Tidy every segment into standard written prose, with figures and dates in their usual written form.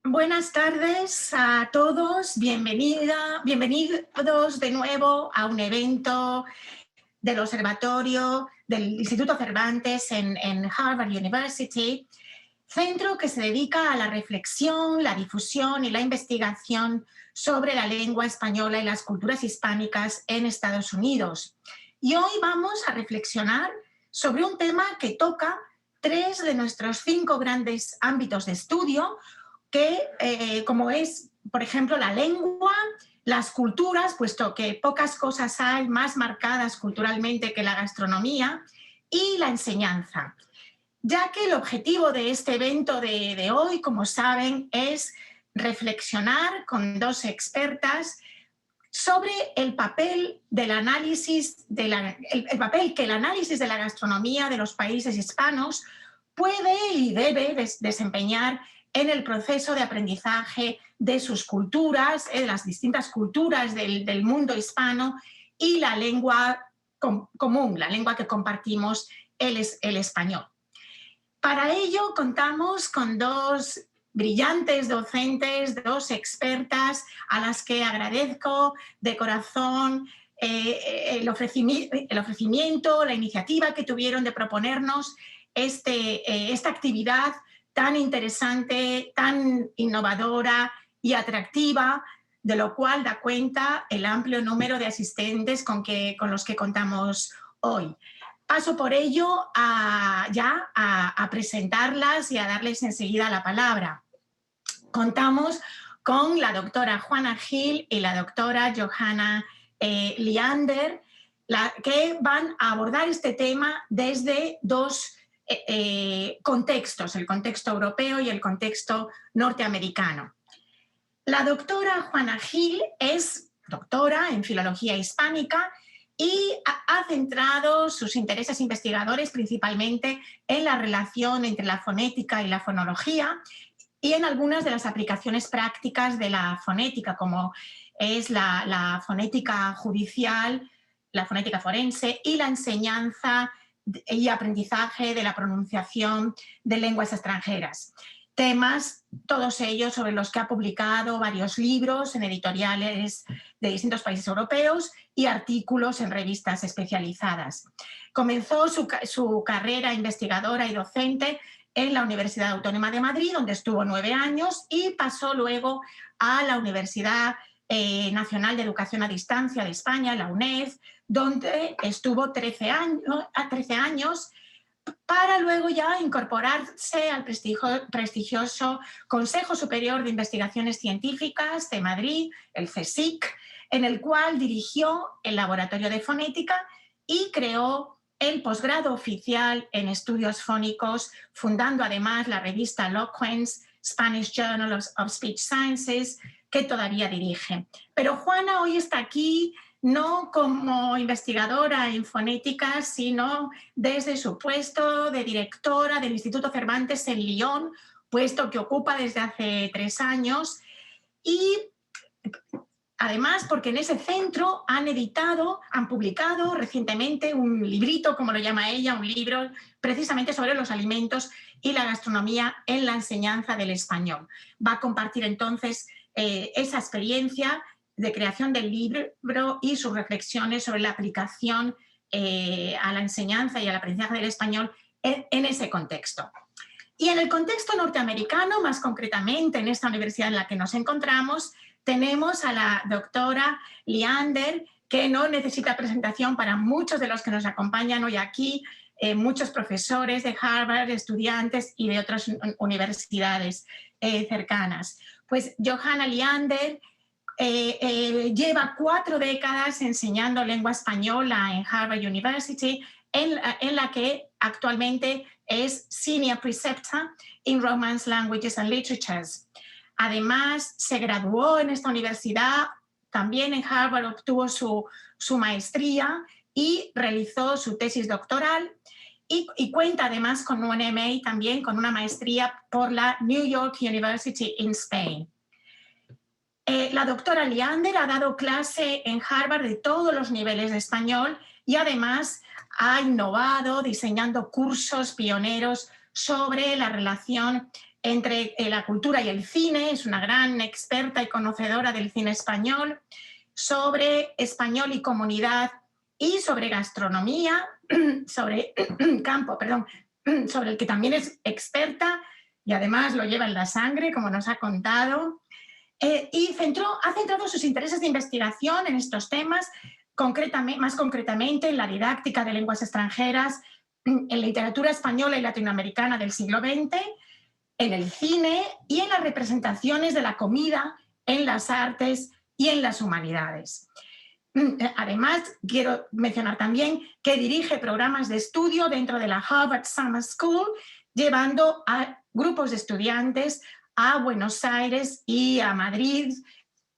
Buenas tardes a todos, bienvenidos de nuevo a un evento del Observatorio del Instituto Cervantes en Harvard University, centro que se dedica a la reflexión, la difusión y la investigación sobre la lengua española y las culturas hispánicas en Estados Unidos. Y hoy vamos a reflexionar sobre un tema que toca tres de nuestros 5 grandes ámbitos de estudio, como es, por ejemplo, la lengua, las culturas, puesto que pocas cosas hay más marcadas culturalmente que la gastronomía, y la enseñanza. Ya que el objetivo de este evento de hoy, como saben, es reflexionar con 2 expertas sobre el papel del análisis, el papel que el análisis de la gastronomía de los países hispanos puede y debe desempeñar en el proceso de aprendizaje de sus culturas, de las distintas culturas del mundo hispano y la lengua común, la lengua que compartimos, el español. Para ello contamos con 2 brillantes docentes, 2 expertas a las que agradezco de corazón el ofrecimiento, la iniciativa que tuvieron de proponernos esta actividad tan interesante, tan innovadora y atractiva, de lo cual da cuenta el amplio número de asistentes con los que contamos hoy. Paso por ello a presentarlas y a darles enseguida la palabra. Contamos con la doctora Juana Gil y la doctora Johanna Leander, que van a abordar este tema desde 2 contextos, el contexto europeo y el contexto norteamericano. La doctora Juana Gil es doctora en Filología Hispánica y ha centrado sus intereses investigadores principalmente en la relación entre la fonética y la fonología y en algunas de las aplicaciones prácticas de la fonética, como es la fonética judicial, la fonética forense y la enseñanza y aprendizaje de la pronunciación de lenguas extranjeras. Temas, todos ellos sobre los que ha publicado varios libros en editoriales de distintos países europeos y artículos en revistas especializadas. Comenzó su carrera investigadora y docente en la Universidad Autónoma de Madrid, donde estuvo 9 años, y pasó luego a la Universidad Nacional de Educación a Distancia de España, la UNED, donde estuvo 13 años, para luego ya incorporarse al prestigioso Consejo Superior de Investigaciones Científicas de Madrid, el CSIC, en el cual dirigió el Laboratorio de Fonética y creó el posgrado oficial en estudios fónicos, fundando además la revista Loquence, Spanish Journal of Speech Sciences, que todavía dirige. Pero Juana hoy está aquí no como investigadora en fonética, sino desde su puesto de directora del Instituto Cervantes en Lyon, puesto que ocupa desde hace 3 años, y además porque en ese centro han publicado recientemente un librito, como lo llama ella, un libro precisamente sobre los alimentos y la gastronomía en la enseñanza del español. Va a compartir entonces esa experiencia de creación del libro y sus reflexiones sobre la aplicación a la enseñanza y al aprendizaje del español en ese contexto. Y en el contexto norteamericano, más concretamente en esta universidad en la que nos encontramos, tenemos a la doctora Leander, que no necesita presentación para muchos de los que nos acompañan hoy aquí, muchos profesores de Harvard, estudiantes y de otras universidades cercanas. Pues Johanna Leander lleva 4 décadas enseñando lengua española en Harvard University, en la que actualmente es Senior Preceptor in Romance Languages and Literatures. Además, se graduó en esta universidad, también en Harvard obtuvo su maestría y realizó su tesis doctoral y cuenta además con un MA también, con una maestría por la New York University in Spain. La doctora Leander ha dado clase en Harvard de todos los niveles de español y además ha innovado diseñando cursos pioneros sobre la relación entre la cultura y el cine, es una gran experta y conocedora del cine español, sobre español y comunidad y sobre gastronomía, sobre campo, perdón, sobre el que también es experta y además lo lleva en la sangre, como nos ha contado. Y ha centrado sus intereses de investigación en estos temas, más concretamente en la didáctica de lenguas extranjeras, en literatura española y latinoamericana del siglo XX, en el cine y en las representaciones de la comida en las artes y en las humanidades. Además, quiero mencionar también que dirige programas de estudio dentro de la Harvard Summer School, llevando a grupos de estudiantes a Buenos Aires y a Madrid,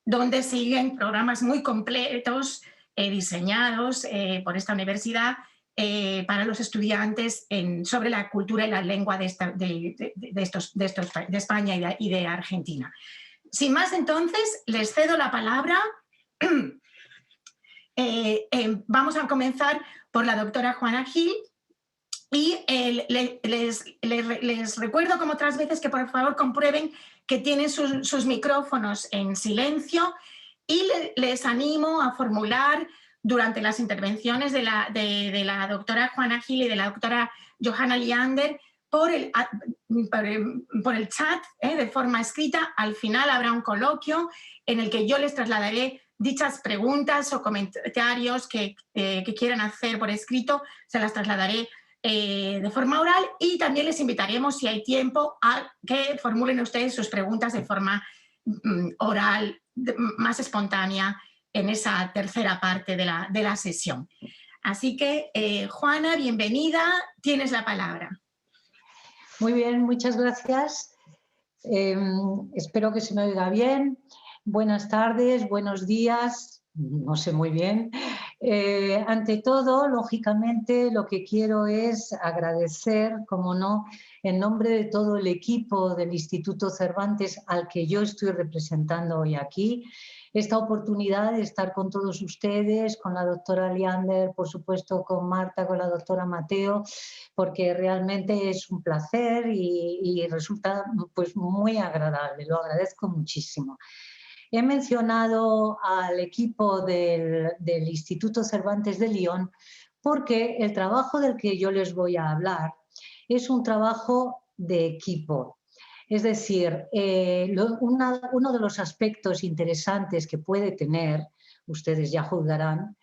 donde siguen programas muy completos diseñados por esta universidad para los estudiantes sobre la cultura y la lengua de España y de Argentina. Sin más, entonces, les cedo la palabra. Vamos a comenzar por la doctora Juana Gil y les recuerdo, como otras veces, que por favor comprueben que tienen sus micrófonos en silencio y les animo a formular durante las intervenciones de la doctora Juana Gil y de la doctora Johanna Liander por el chat de forma escrita. Al final habrá un coloquio en el que yo les trasladaré dichas preguntas o comentarios que quieran hacer por escrito, se las trasladaré de forma oral y también les invitaremos, si hay tiempo, a que formulen ustedes sus preguntas de forma oral, más espontánea en esa tercera parte de la sesión. Así que, Juana, bienvenida, tienes la palabra. Muy bien, muchas gracias. Espero que se me oiga bien. Buenas tardes, buenos días, no sé muy bien. Ante todo, lógicamente, lo que quiero es agradecer, como no, en nombre de todo el equipo del Instituto Cervantes al que yo estoy representando hoy aquí, esta oportunidad de estar con todos ustedes, con la doctora Liander, por supuesto con Marta, con la doctora Mateo, porque realmente es un placer y resulta pues muy agradable, lo agradezco muchísimo. He mencionado al equipo del Instituto Cervantes de Lyon porque el trabajo del que yo les voy a hablar es un trabajo de equipo. Es decir, uno de los aspectos interesantes que puede tener, ustedes ya juzgarán,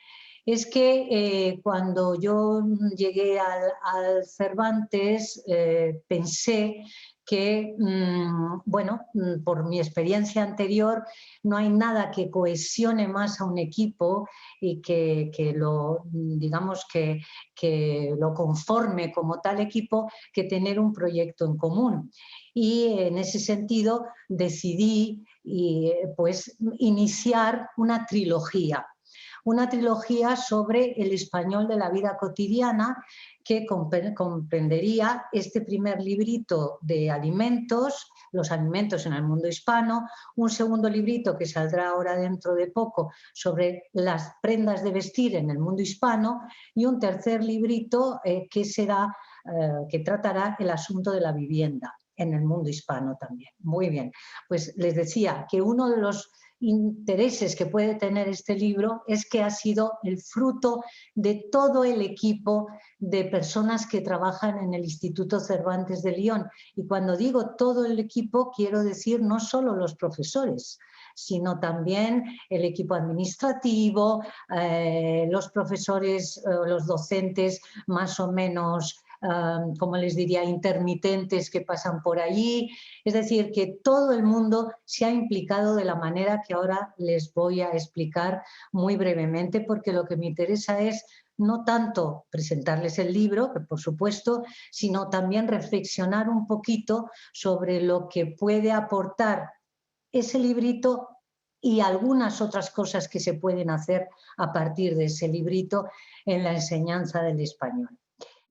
es que cuando yo llegué al Cervantes pensé que, bueno, por mi experiencia anterior, no hay nada que cohesione más a un equipo y que lo, digamos, que lo conforme como tal equipo que tener un proyecto en común. Y en ese sentido decidí pues, iniciar una trilogía sobre el español de la vida cotidiana que comprendería este primer librito de alimentos, los alimentos en el mundo hispano, un segundo librito que saldrá ahora dentro de poco sobre las prendas de vestir en el mundo hispano y un tercer librito que tratará el asunto de la vivienda en el mundo hispano también. Muy bien, pues les decía que uno de los intereses que puede tener este libro es que ha sido el fruto de todo el equipo de personas que trabajan en el Instituto Cervantes de Lyon. Y cuando digo todo el equipo, quiero decir no solo los profesores, sino también el equipo administrativo, los profesores, los docentes más o menos, como les diría, intermitentes que pasan por allí. Es decir, que todo el mundo se ha implicado de la manera que ahora les voy a explicar muy brevemente, porque lo que me interesa es no tanto presentarles el libro, que por supuesto, sino también reflexionar un poquito sobre lo que puede aportar ese librito y algunas otras cosas que se pueden hacer a partir de ese librito en la enseñanza del español.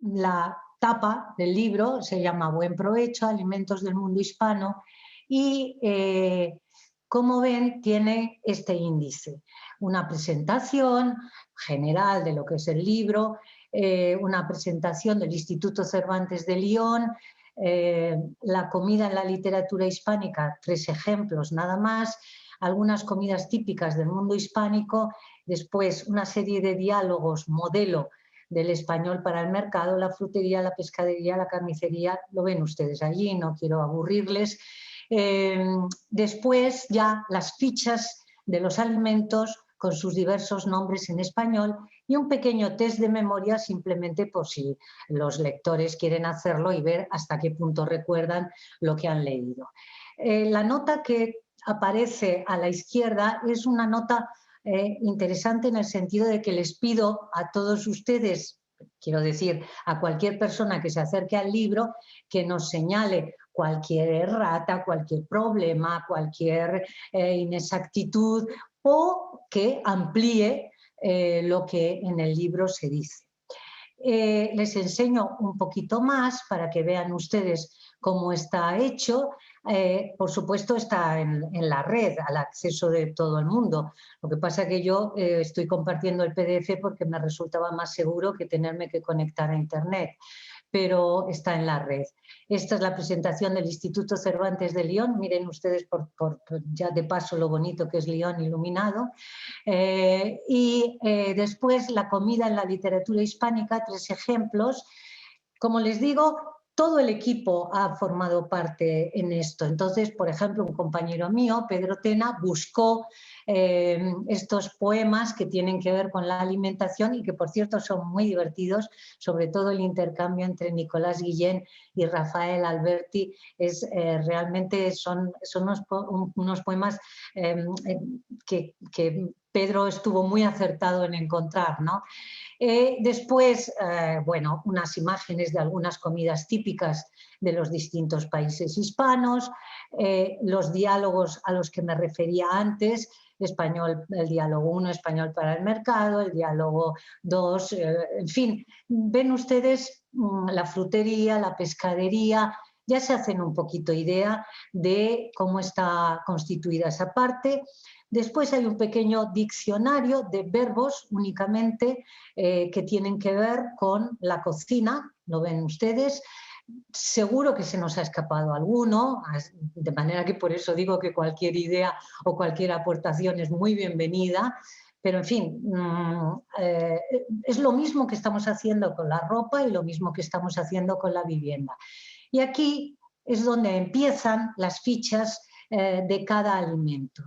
La tapa del libro se llama Buen provecho, alimentos del mundo hispano y como ven tiene este índice, una presentación general de lo que es el libro, una presentación del Instituto Cervantes de Lyon, la comida en la literatura hispánica, 3 ejemplos nada más, algunas comidas típicas del mundo hispánico, después una serie de diálogos modelo del español para el mercado, la frutería, la pescadería, la carnicería, lo ven ustedes allí, no quiero aburrirles. Después ya las fichas de los alimentos con sus diversos nombres en español y un pequeño test de memoria simplemente por si los lectores quieren hacerlo y ver hasta qué punto recuerdan lo que han leído. La nota que aparece a la izquierda es una nota interesante en el sentido de que les pido a todos ustedes, quiero decir, a cualquier persona que se acerque al libro, que nos señale cualquier errata, cualquier problema, cualquier inexactitud o que amplíe lo que en el libro se dice. Les enseño un poquito más para que vean ustedes cómo está hecho. Por supuesto está en la red, al acceso de todo el mundo. Lo que pasa es que yo estoy compartiendo el PDF porque me resultaba más seguro que tenerme que conectar a Internet, pero está en la red. Esta es la presentación del Instituto Cervantes de León. Miren ustedes ya de paso lo bonito que es León iluminado. Después la comida en la literatura hispánica, 3 ejemplos. Como les digo, todo el equipo ha formado parte en esto. Entonces, por ejemplo, un compañero mío, Pedro Tena, buscó estos poemas que tienen que ver con la alimentación y que, por cierto, son muy divertidos, sobre todo el intercambio entre Nicolás Guillén y Rafael Alberti. Realmente son unos poemas que Pedro estuvo muy acertado en encontrar, ¿no? Después, bueno, unas imágenes de algunas comidas típicas de los distintos países hispanos, los diálogos a los que me refería antes, español, el diálogo 1, español para el mercado, el diálogo 2, en fin, ven ustedes la frutería, la pescadería, ya se hacen un poquito idea de cómo está constituida esa parte. Después hay un pequeño diccionario de verbos únicamente que tienen que ver con la cocina, lo ven ustedes. Seguro que se nos ha escapado alguno, de manera que por eso digo que cualquier idea o cualquier aportación es muy bienvenida. Pero, en fin, es lo mismo que estamos haciendo con la ropa y lo mismo que estamos haciendo con la vivienda. Y aquí es donde empiezan las fichas de cada alimento.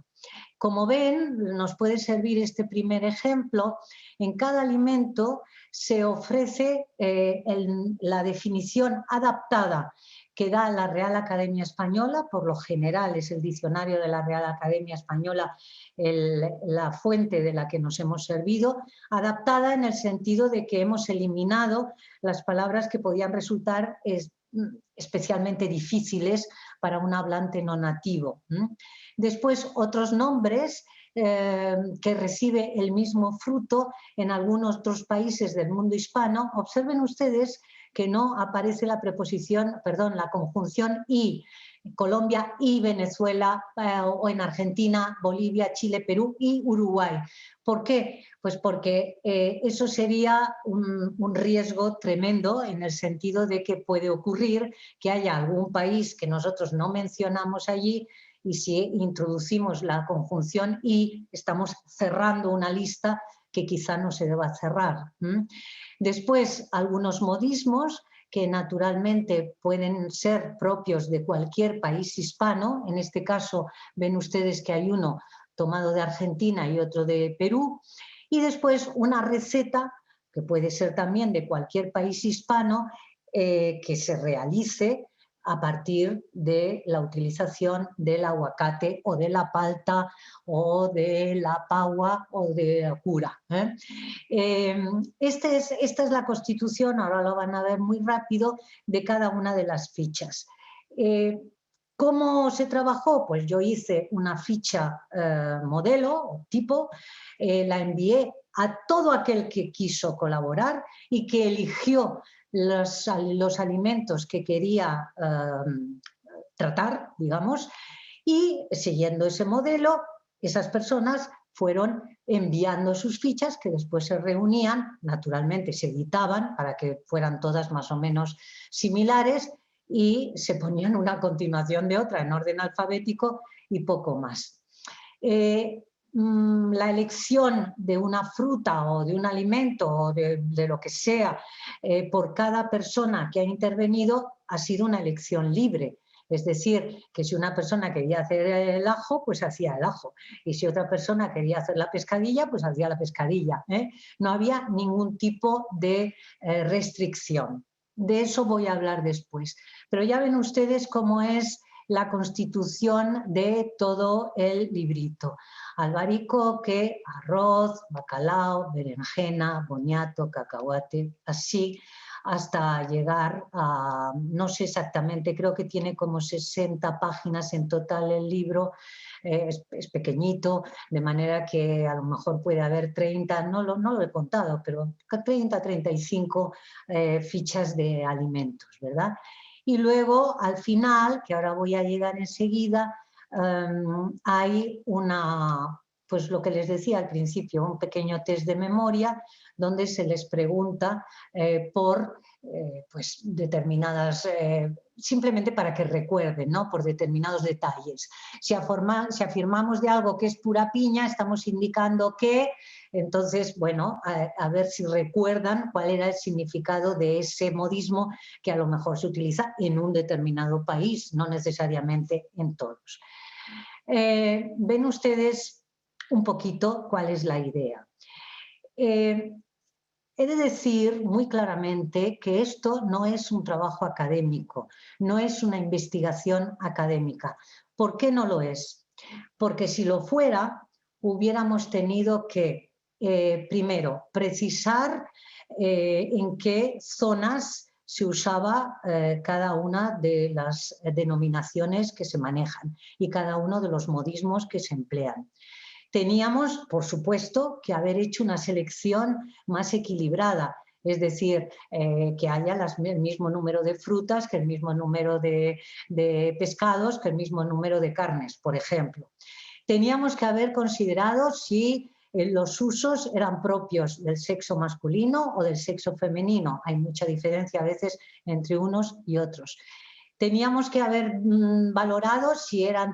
Como ven, nos puede servir este primer ejemplo. En cada alimento se ofrece la definición adaptada que da la Real Academia Española. Por lo general es el diccionario de la Real Academia Española la fuente de la que nos hemos servido, adaptada en el sentido de que hemos eliminado las palabras que podían resultar especialmente difíciles para un hablante no nativo. Después, otros nombres que recibe el mismo fruto en algunos otros países del mundo hispano. Observen ustedes que no aparece la conjunción y, Colombia y Venezuela, o en Argentina, Bolivia, Chile, Perú y Uruguay. ¿Por qué? Pues porque eso sería un riesgo tremendo en el sentido de que puede ocurrir que haya algún país que nosotros no mencionamos allí y si introducimos la conjunción y estamos cerrando una lista que quizá no se deba cerrar. Después, algunos modismos que naturalmente pueden ser propios de cualquier país hispano. En este caso ven ustedes que hay uno tomado de Argentina y otro de Perú. Y después una receta que puede ser también de cualquier país hispano que se realice a partir de la utilización del aguacate o de la palta o de la pagua o de cura. Esta es la constitución, ahora lo van a ver muy rápido, de cada una de las fichas. ¿Cómo se trabajó? Pues yo hice una ficha modelo o tipo, la envié a todo aquel que quiso colaborar y que eligió los alimentos que quería tratar, digamos, y siguiendo ese modelo, esas personas fueron enviando sus fichas que después se reunían, naturalmente se editaban para que fueran todas más o menos similares y se ponían una a continuación de otra en orden alfabético y poco más. La elección de una fruta o de un alimento o de lo que sea por cada persona que ha intervenido ha sido una elección libre. Es decir, que si una persona quería hacer el ajo, pues hacía el ajo. Y si otra persona quería hacer la pescadilla, pues hacía la pescadilla, ¿eh? No había ningún tipo de restricción. De eso voy a hablar después. Pero ya ven ustedes cómo es la constitución de todo el librito. Albaricoque, arroz, bacalao, berenjena, boniato, cacahuate, así hasta llegar a, no sé exactamente, creo que tiene como 60 páginas en total el libro, es pequeñito, de manera que a lo mejor puede haber 30, no lo he contado, pero 30, 35 fichas de alimentos, ¿verdad? Y luego, al final, que ahora voy a llegar enseguida, hay una, pues lo que les decía al principio, un pequeño test de memoria donde se les pregunta por pues determinadas, simplemente para que recuerden, ¿no? Por determinados detalles. Si afirmamos de algo que es pura piña, estamos indicando que, entonces, bueno, a ver si recuerdan cuál era el significado de ese modismo que a lo mejor se utiliza en un determinado país, no necesariamente en todos. Ven ustedes un poquito cuál es la idea. He de decir muy claramente que esto no es un trabajo académico, no es una investigación académica. ¿Por qué no lo es? Porque si lo fuera, hubiéramos tenido que, primero, precisar en qué zonas se usaba cada una de las denominaciones que se manejan y cada uno de los modismos que se emplean. Teníamos, por supuesto, que haber hecho una selección más equilibrada, es decir, que haya el mismo número de frutas, que el mismo número de pescados, que el mismo número de carnes, por ejemplo. Teníamos que haber considerado si los usos eran propios del sexo masculino o del sexo femenino. Hay mucha diferencia a veces entre unos y otros. Teníamos que haber valorado si eran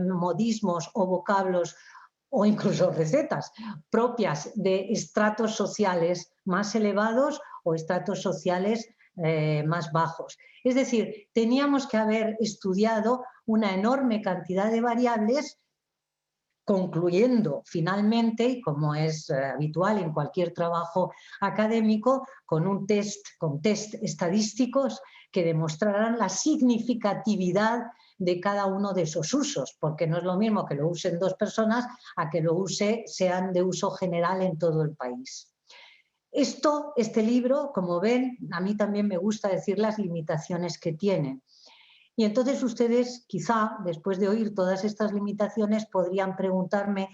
modismos o vocablos o incluso recetas propias de estratos sociales más elevados o estratos sociales más bajos. Es decir, teníamos que haber estudiado una enorme cantidad de variables, concluyendo finalmente, y como es habitual en cualquier trabajo académico, con test estadísticos que demostraran la significatividad de cada uno de esos usos, porque no es lo mismo que lo usen 2 personas a que sean de uso general en todo el país. Este libro, como ven, a mí también me gusta decir las limitaciones que tiene. Y entonces ustedes, quizá, después de oír todas estas limitaciones, podrían preguntarme,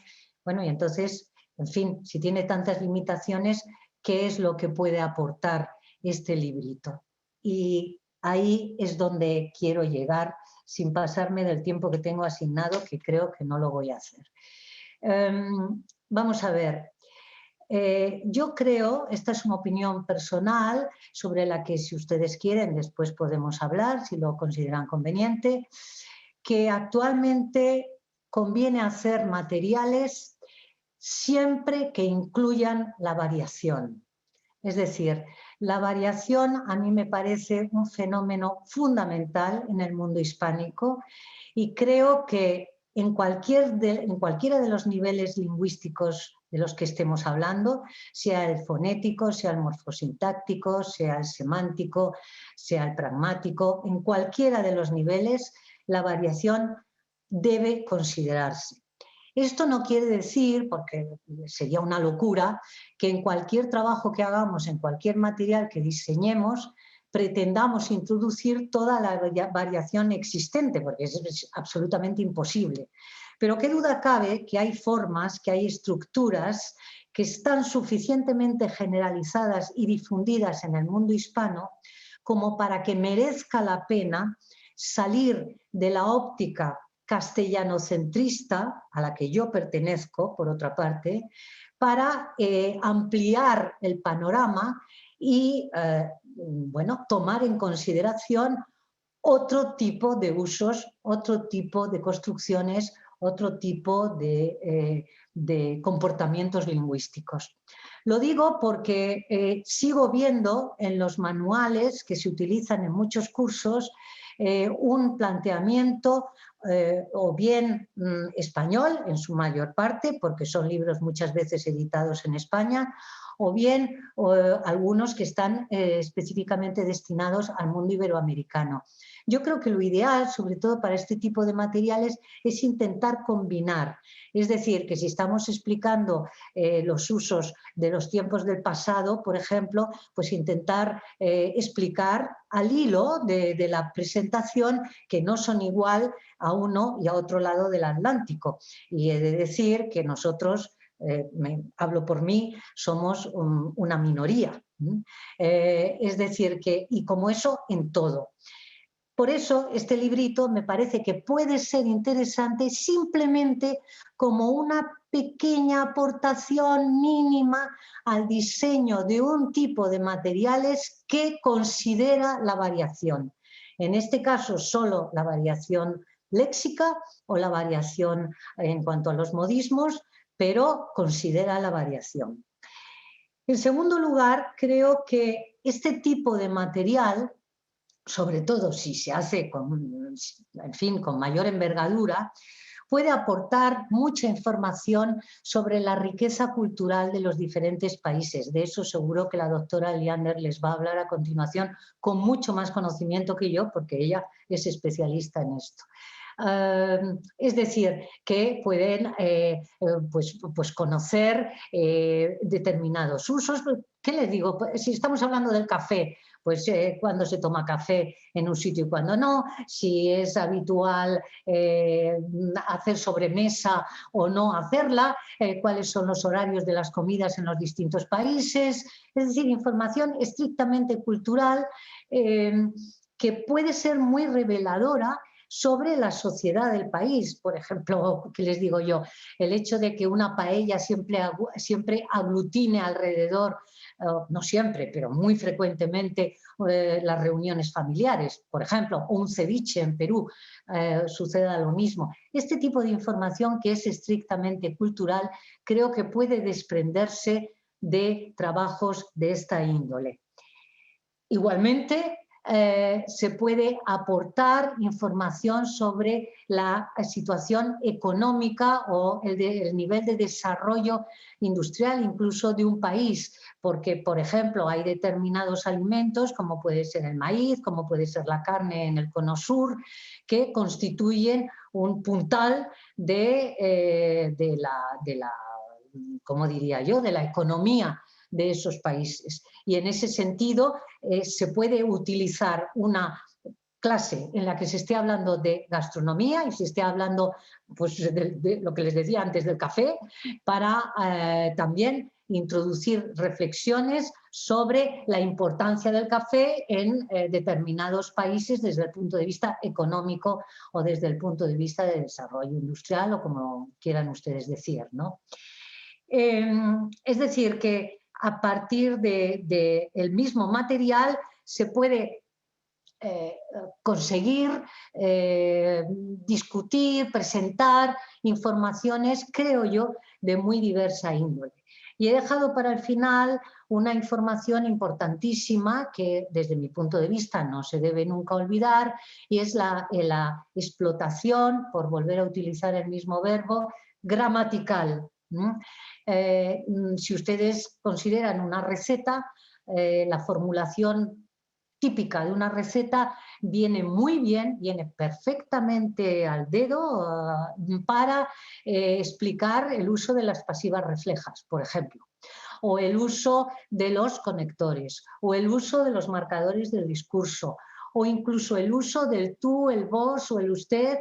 bueno, y entonces, en fin, si tiene tantas limitaciones, ¿qué es lo que puede aportar este librito? Y ahí es donde quiero llegar, sin pasarme del tiempo que tengo asignado, que creo que no lo voy a hacer. Vamos a ver. Yo creo, esta es una opinión personal sobre la que, si ustedes quieren, después podemos hablar, si lo consideran conveniente, que actualmente conviene hacer materiales siempre que incluyan la variación. Es decir, la variación a mí me parece un fenómeno fundamental en el mundo hispánico y creo que en cualquiera de los niveles lingüísticos de los que estemos hablando, sea el fonético, sea el morfosintáctico, sea el semántico, sea el pragmático, en cualquiera de los niveles la variación debe considerarse. Esto no quiere decir, porque sería una locura, que en cualquier trabajo que hagamos, en cualquier material que diseñemos, pretendamos introducir toda la variación existente, porque es absolutamente imposible. Pero qué duda cabe que hay formas, que hay estructuras que están suficientemente generalizadas y difundidas en el mundo hispano como para que merezca la pena salir de la óptica castellanocentrista, a la que yo pertenezco, por otra parte, para ampliar el panorama y bueno, tomar en consideración otro tipo de usos, otro tipo de construcciones, otro tipo de comportamientos lingüísticos. Lo digo porque sigo viendo en los manuales que se utilizan en muchos cursos un planteamiento o bien español en su mayor parte, porque son libros muchas veces editados en España, o bien algunos que están específicamente destinados al mundo iberoamericano. Yo creo que lo ideal, sobre todo para este tipo de materiales, es intentar combinar. Es decir, que si estamos explicando los usos de los tiempos del pasado, por ejemplo, pues intentar explicar al hilo de la presentación que no son igual a uno y a otro lado del Atlántico. Y he de decir que nosotros, hablo por mí, somos una minoría. Es decir, que, y como eso en todo. Por eso este librito me parece que puede ser interesante simplemente como una pequeña aportación mínima al diseño de un tipo de materiales que considera la variación. En este caso, solo la variación léxica o la variación en cuanto a los modismos, pero considera la variación. En segundo lugar, creo que este tipo de material, sobre todo si se hace con mayor envergadura, puede aportar mucha información sobre la riqueza cultural de los diferentes países. De eso seguro que la doctora Liander les va a hablar a continuación con mucho más conocimiento que yo, porque ella es especialista en esto. Es decir, que pueden pues conocer determinados usos. ¿Qué les digo? Si estamos hablando del café, pues cuándo se toma café en un sitio y cuándo no, si es habitual hacer sobremesa o no hacerla, cuáles son los horarios de las comidas en los distintos países, es decir, información estrictamente cultural que puede ser muy reveladora sobre la sociedad del país. Por ejemplo, ¿qué les digo yo? El hecho de que una paella siempre aglutine alrededor, no siempre, pero muy frecuentemente, las reuniones familiares, por ejemplo, o un ceviche en Perú, suceda lo mismo. Este tipo de información que es estrictamente cultural, creo que puede desprenderse de trabajos de esta índole. Igualmente, se puede aportar información sobre la situación económica o el nivel de desarrollo industrial incluso de un país, porque, por ejemplo, hay determinados alimentos, como puede ser el maíz, como puede ser la carne en el Cono Sur, que constituyen un puntal ¿cómo diría yo?, de la economía de esos países. Y en ese sentido se puede utilizar una clase en la que se esté hablando de gastronomía y se esté hablando pues, de lo que les decía antes del café, para también introducir reflexiones sobre la importancia del café en determinados países desde el punto de vista económico o desde el punto de vista de desarrollo industrial o como quieran ustedes decir, ¿no? Es decir, que a partir del mismo material se puede conseguir discutir, presentar informaciones, creo yo, de muy diversa índole. Y he dejado para el final una información importantísima que desde mi punto de vista no se debe nunca olvidar, y es la explotación, por volver a utilizar el mismo verbo, gramatical. Si ustedes consideran una receta, la formulación típica de una receta viene muy bien, viene perfectamente al dedo para explicar el uso de las pasivas reflejas, por ejemplo, o el uso de los conectores, o el uso de los marcadores del discurso, o incluso el uso del tú, el vos o el usted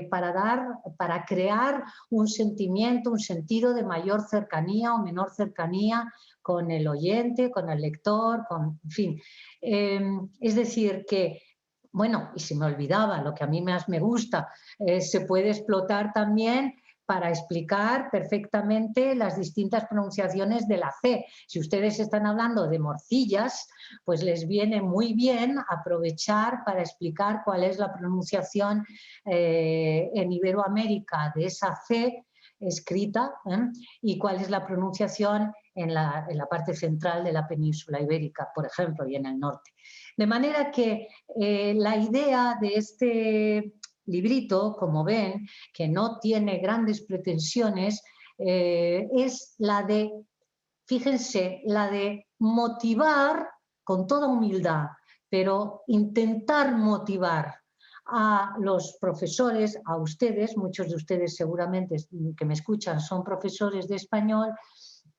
para crear un sentimiento, un sentido de mayor cercanía o menor cercanía con el oyente, con el lector, en fin. Es decir que, bueno, y se me olvidaba, lo que a mí más me gusta, se puede explotar también para explicar perfectamente las distintas pronunciaciones de la C. Si ustedes están hablando de morcillas, pues les viene muy bien aprovechar para explicar cuál es la pronunciación en Iberoamérica de esa C escrita y cuál es la pronunciación en la parte central de la península ibérica, por ejemplo, y en el norte. De manera que la idea de este librito, como ven, que no tiene grandes pretensiones, es la de, fíjense, la de motivar con toda humildad, pero intentar motivar a los profesores, a ustedes, muchos de ustedes seguramente que me escuchan son profesores de español,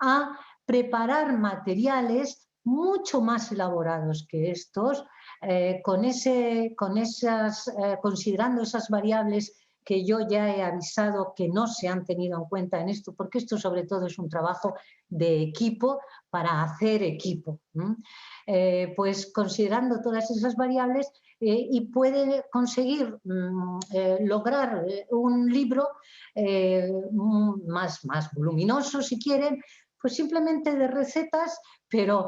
a preparar materiales mucho más elaborados que estos, considerando esas variables que yo ya he avisado que no se han tenido en cuenta en esto, porque esto sobre todo es un trabajo de equipo para hacer equipo. Pues considerando todas esas variables y puede conseguir lograr un libro más voluminoso si quieren, pues simplemente de recetas, pero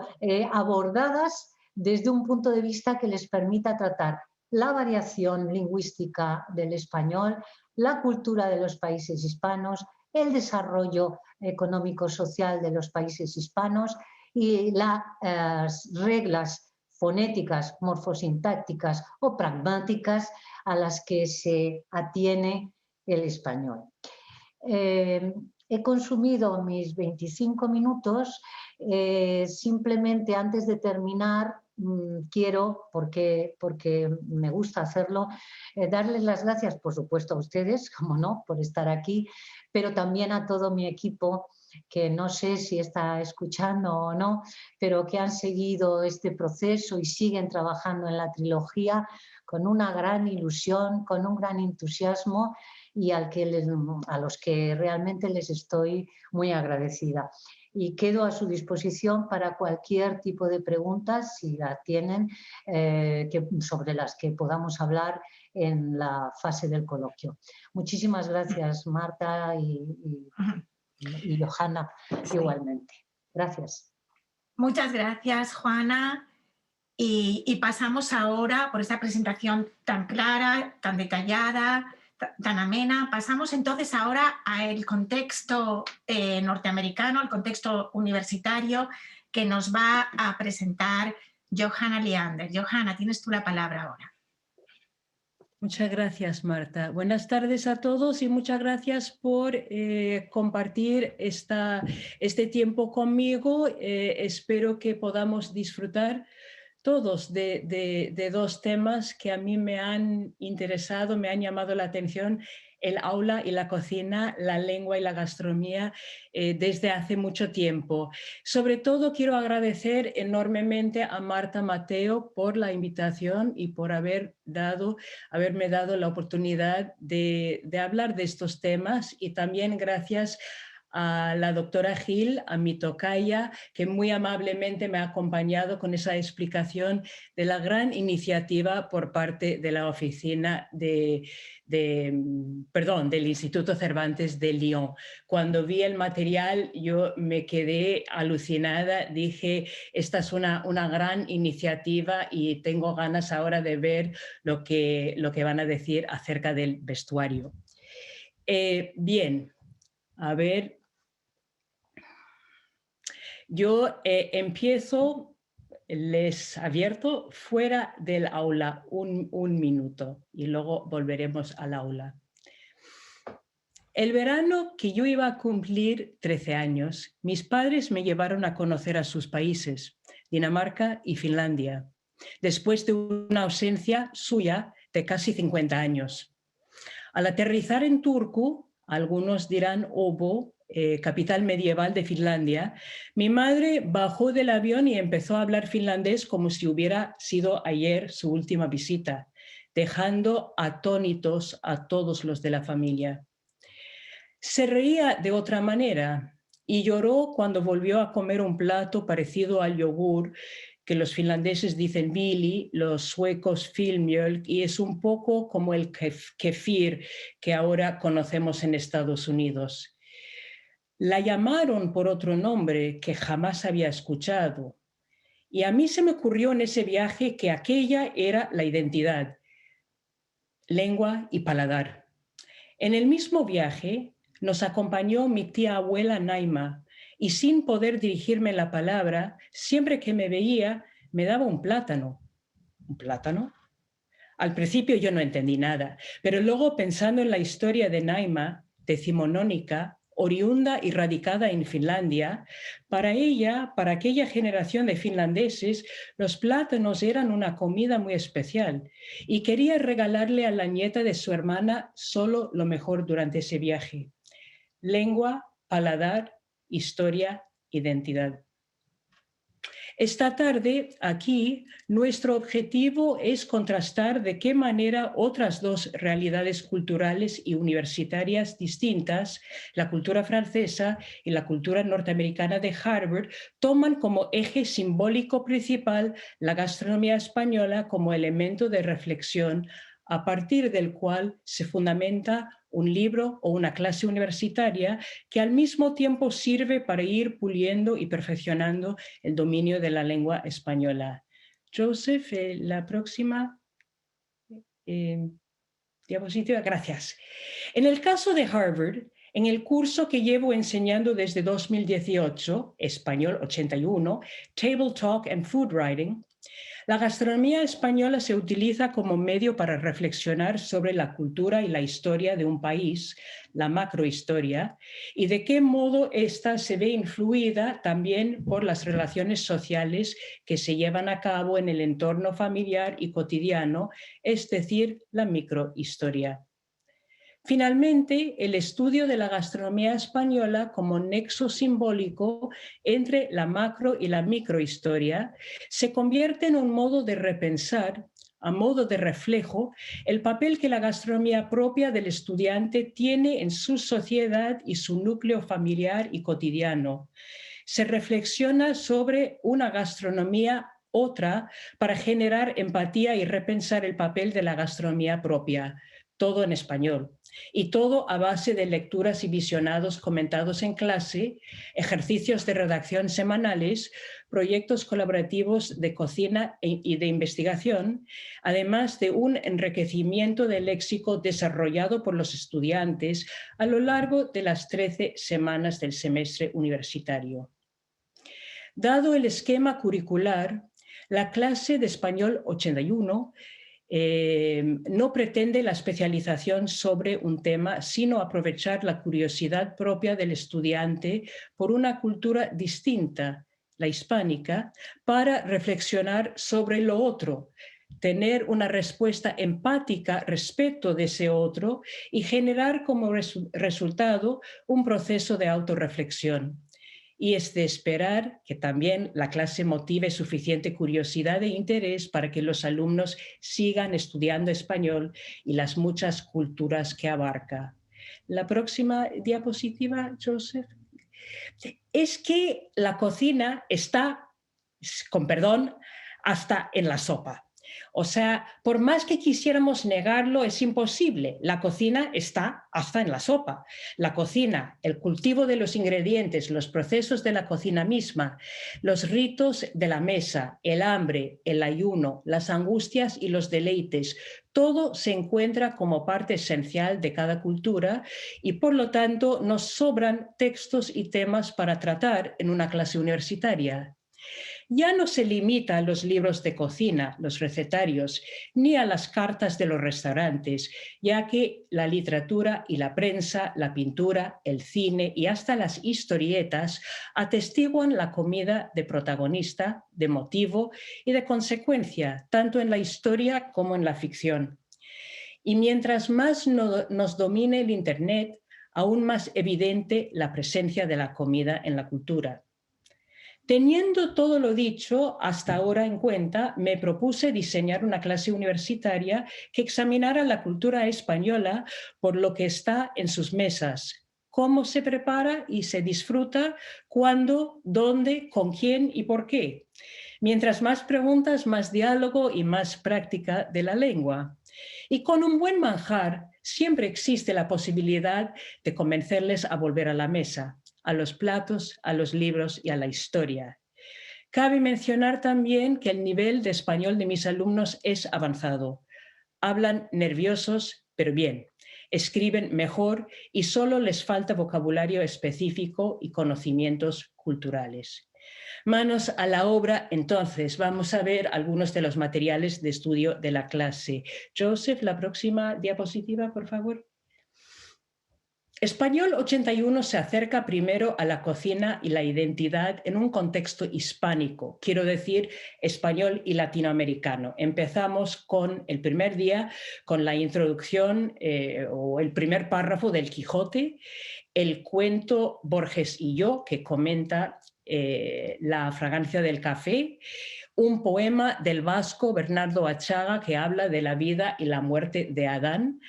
abordadas desde un punto de vista que les permita tratar la variación lingüística del español, la cultura de los países hispanos, el desarrollo económico-social de los países hispanos y las reglas fonéticas, morfosintácticas o pragmáticas a las que se atiene el español. He consumido mis 25 minutos, simplemente antes de terminar quiero, porque me gusta hacerlo, darles las gracias, por supuesto, a ustedes, como no, por estar aquí, pero también a todo mi equipo, que no sé si está escuchando o no, pero que han seguido este proceso y siguen trabajando en la trilogía con una gran ilusión, con un gran entusiasmo y a los que realmente les estoy muy agradecida. Y quedo a su disposición para cualquier tipo de preguntas, si la tienen, sobre las que podamos hablar en la fase del coloquio. Muchísimas gracias, Marta y Johanna, igualmente. Gracias. Muchas gracias, Juana. Y pasamos ahora, por esta presentación tan clara, tan detallada, tan amena, pasamos entonces ahora al contexto norteamericano, al contexto universitario que nos va a presentar Johanna Leander. Johanna, tienes tú la palabra ahora. Muchas gracias, Marta. Buenas tardes a todos y muchas gracias por compartir este tiempo conmigo. Espero que podamos disfrutar todos de dos temas que a mí me han interesado, me han llamado la atención: el aula y la cocina, la lengua y la gastronomía, desde hace mucho tiempo. Sobre todo quiero agradecer enormemente a Marta Mateo por la invitación y por haberme dado la oportunidad de hablar de estos temas, y también gracias a la doctora Gil, a mi tocaya, que muy amablemente me ha acompañado con esa explicación de la gran iniciativa por parte de la oficina del Instituto Cervantes de Lyon. Cuando vi el material yo me quedé alucinada, dije, esta es una gran iniciativa y tengo ganas ahora de ver lo que van a decir acerca del vestuario. Bien, a ver. Yo empiezo, les advierto, fuera del aula un minuto y luego volveremos al aula. El verano que yo iba a cumplir 13 años, mis padres me llevaron a conocer a sus países, Dinamarca y Finlandia, después de una ausencia suya de casi 50 años. Al aterrizar en Turku, algunos dirán Åbo, capital medieval de Finlandia, mi madre bajó del avión y empezó a hablar finlandés como si hubiera sido ayer su última visita, dejando atónitos a todos los de la familia. Se reía de otra manera y lloró cuando volvió a comer un plato parecido al yogur que los finlandeses dicen viili, los suecos filmjölk, y es un poco como el kefir que ahora conocemos en Estados Unidos. La llamaron por otro nombre que jamás había escuchado. Y a mí se me ocurrió en ese viaje que aquella era la identidad, lengua y paladar. En el mismo viaje nos acompañó mi tía abuela Naima y sin poder dirigirme la palabra, siempre que me veía me daba un plátano. ¿Un plátano? Al principio yo no entendí nada, pero luego pensando en la historia de Naima, decimonónica, oriunda y radicada en Finlandia, para ella, para aquella generación de finlandeses, los plátanos eran una comida muy especial y quería regalarle a la nieta de su hermana solo lo mejor durante ese viaje. Lengua, paladar, historia, identidad. Esta tarde, aquí, nuestro objetivo es contrastar de qué manera otras dos realidades culturales y universitarias distintas, la cultura francesa y la cultura norteamericana de Harvard, toman como eje simbólico principal la gastronomía española como elemento de reflexión a partir del cual se fundamenta un libro o una clase universitaria que al mismo tiempo sirve para ir puliendo y perfeccionando el dominio de la lengua española. Joseph, la próxima diapositiva. Gracias. En el caso de Harvard, en el curso que llevo enseñando desde 2018, Español 81, Table Talk and Food Writing, la gastronomía española se utiliza como medio para reflexionar sobre la cultura y la historia de un país, la macrohistoria, y de qué modo ésta se ve influida también por las relaciones sociales que se llevan a cabo en el entorno familiar y cotidiano, es decir, la microhistoria. Finalmente, el estudio de la gastronomía española como nexo simbólico entre la macro y la microhistoria se convierte en un modo de repensar, a modo de reflejo, el papel que la gastronomía propia del estudiante tiene en su sociedad y su núcleo familiar y cotidiano. Se reflexiona sobre una gastronomía otra para generar empatía y repensar el papel de la gastronomía propia, todo en español. Y todo a base de lecturas y visionados comentados en clase, ejercicios de redacción semanales, proyectos colaborativos de cocina y de investigación, además de un enriquecimiento del léxico desarrollado por los estudiantes a lo largo de las 13 semanas del semestre universitario. Dado el esquema curricular, la clase de Español 81 no pretende la especialización sobre un tema, sino aprovechar la curiosidad propia del estudiante por una cultura distinta, la hispánica, para reflexionar sobre lo otro, tener una respuesta empática respecto de ese otro y generar como resultado un proceso de autorreflexión. Y es de esperar que también la clase motive suficiente curiosidad e interés para que los alumnos sigan estudiando español y las muchas culturas que abarca. La próxima diapositiva, Joseph. Es que la cocina está, con perdón, hasta en la sopa. O sea, por más que quisiéramos negarlo, es imposible. La cocina está hasta en la sopa. La cocina, el cultivo de los ingredientes, los procesos de la cocina misma, los ritos de la mesa, el hambre, el ayuno, las angustias y los deleites, todo se encuentra como parte esencial de cada cultura y por lo tanto nos sobran textos y temas para tratar en una clase universitaria. Ya no se limita a los libros de cocina, los recetarios, ni a las cartas de los restaurantes, ya que la literatura y la prensa, la pintura, el cine y hasta las historietas atestiguan la comida de protagonista, de motivo y de consecuencia, tanto en la historia como en la ficción. Y mientras más nos domine el Internet, aún más evidente la presencia de la comida en la cultura. Teniendo todo lo dicho hasta ahora en cuenta, me propuse diseñar una clase universitaria que examinara la cultura española por lo que está en sus mesas, cómo se prepara y se disfruta, cuándo, dónde, con quién y por qué. Mientras más preguntas, más diálogo y más práctica de la lengua. Y con un buen manjar siempre existe la posibilidad de convencerles a volver a la mesa, a los platos, a los libros y a la historia. Cabe mencionar también que el nivel de español de mis alumnos es avanzado. Hablan nerviosos, pero bien. Escriben mejor y solo les falta vocabulario específico y conocimientos culturales. Manos a la obra, entonces, vamos a ver algunos de los materiales de estudio de la clase. Joseph, la próxima diapositiva, por favor. Español 81 se acerca primero a la cocina y la identidad en un contexto hispánico, quiero decir español y latinoamericano. Empezamos con el primer día, con la introducción o el primer párrafo del Quijote, el cuento Borges y yo, que comenta la fragancia del café, un poema del vasco Bernardo Achaga que habla de la vida y la muerte de Adán,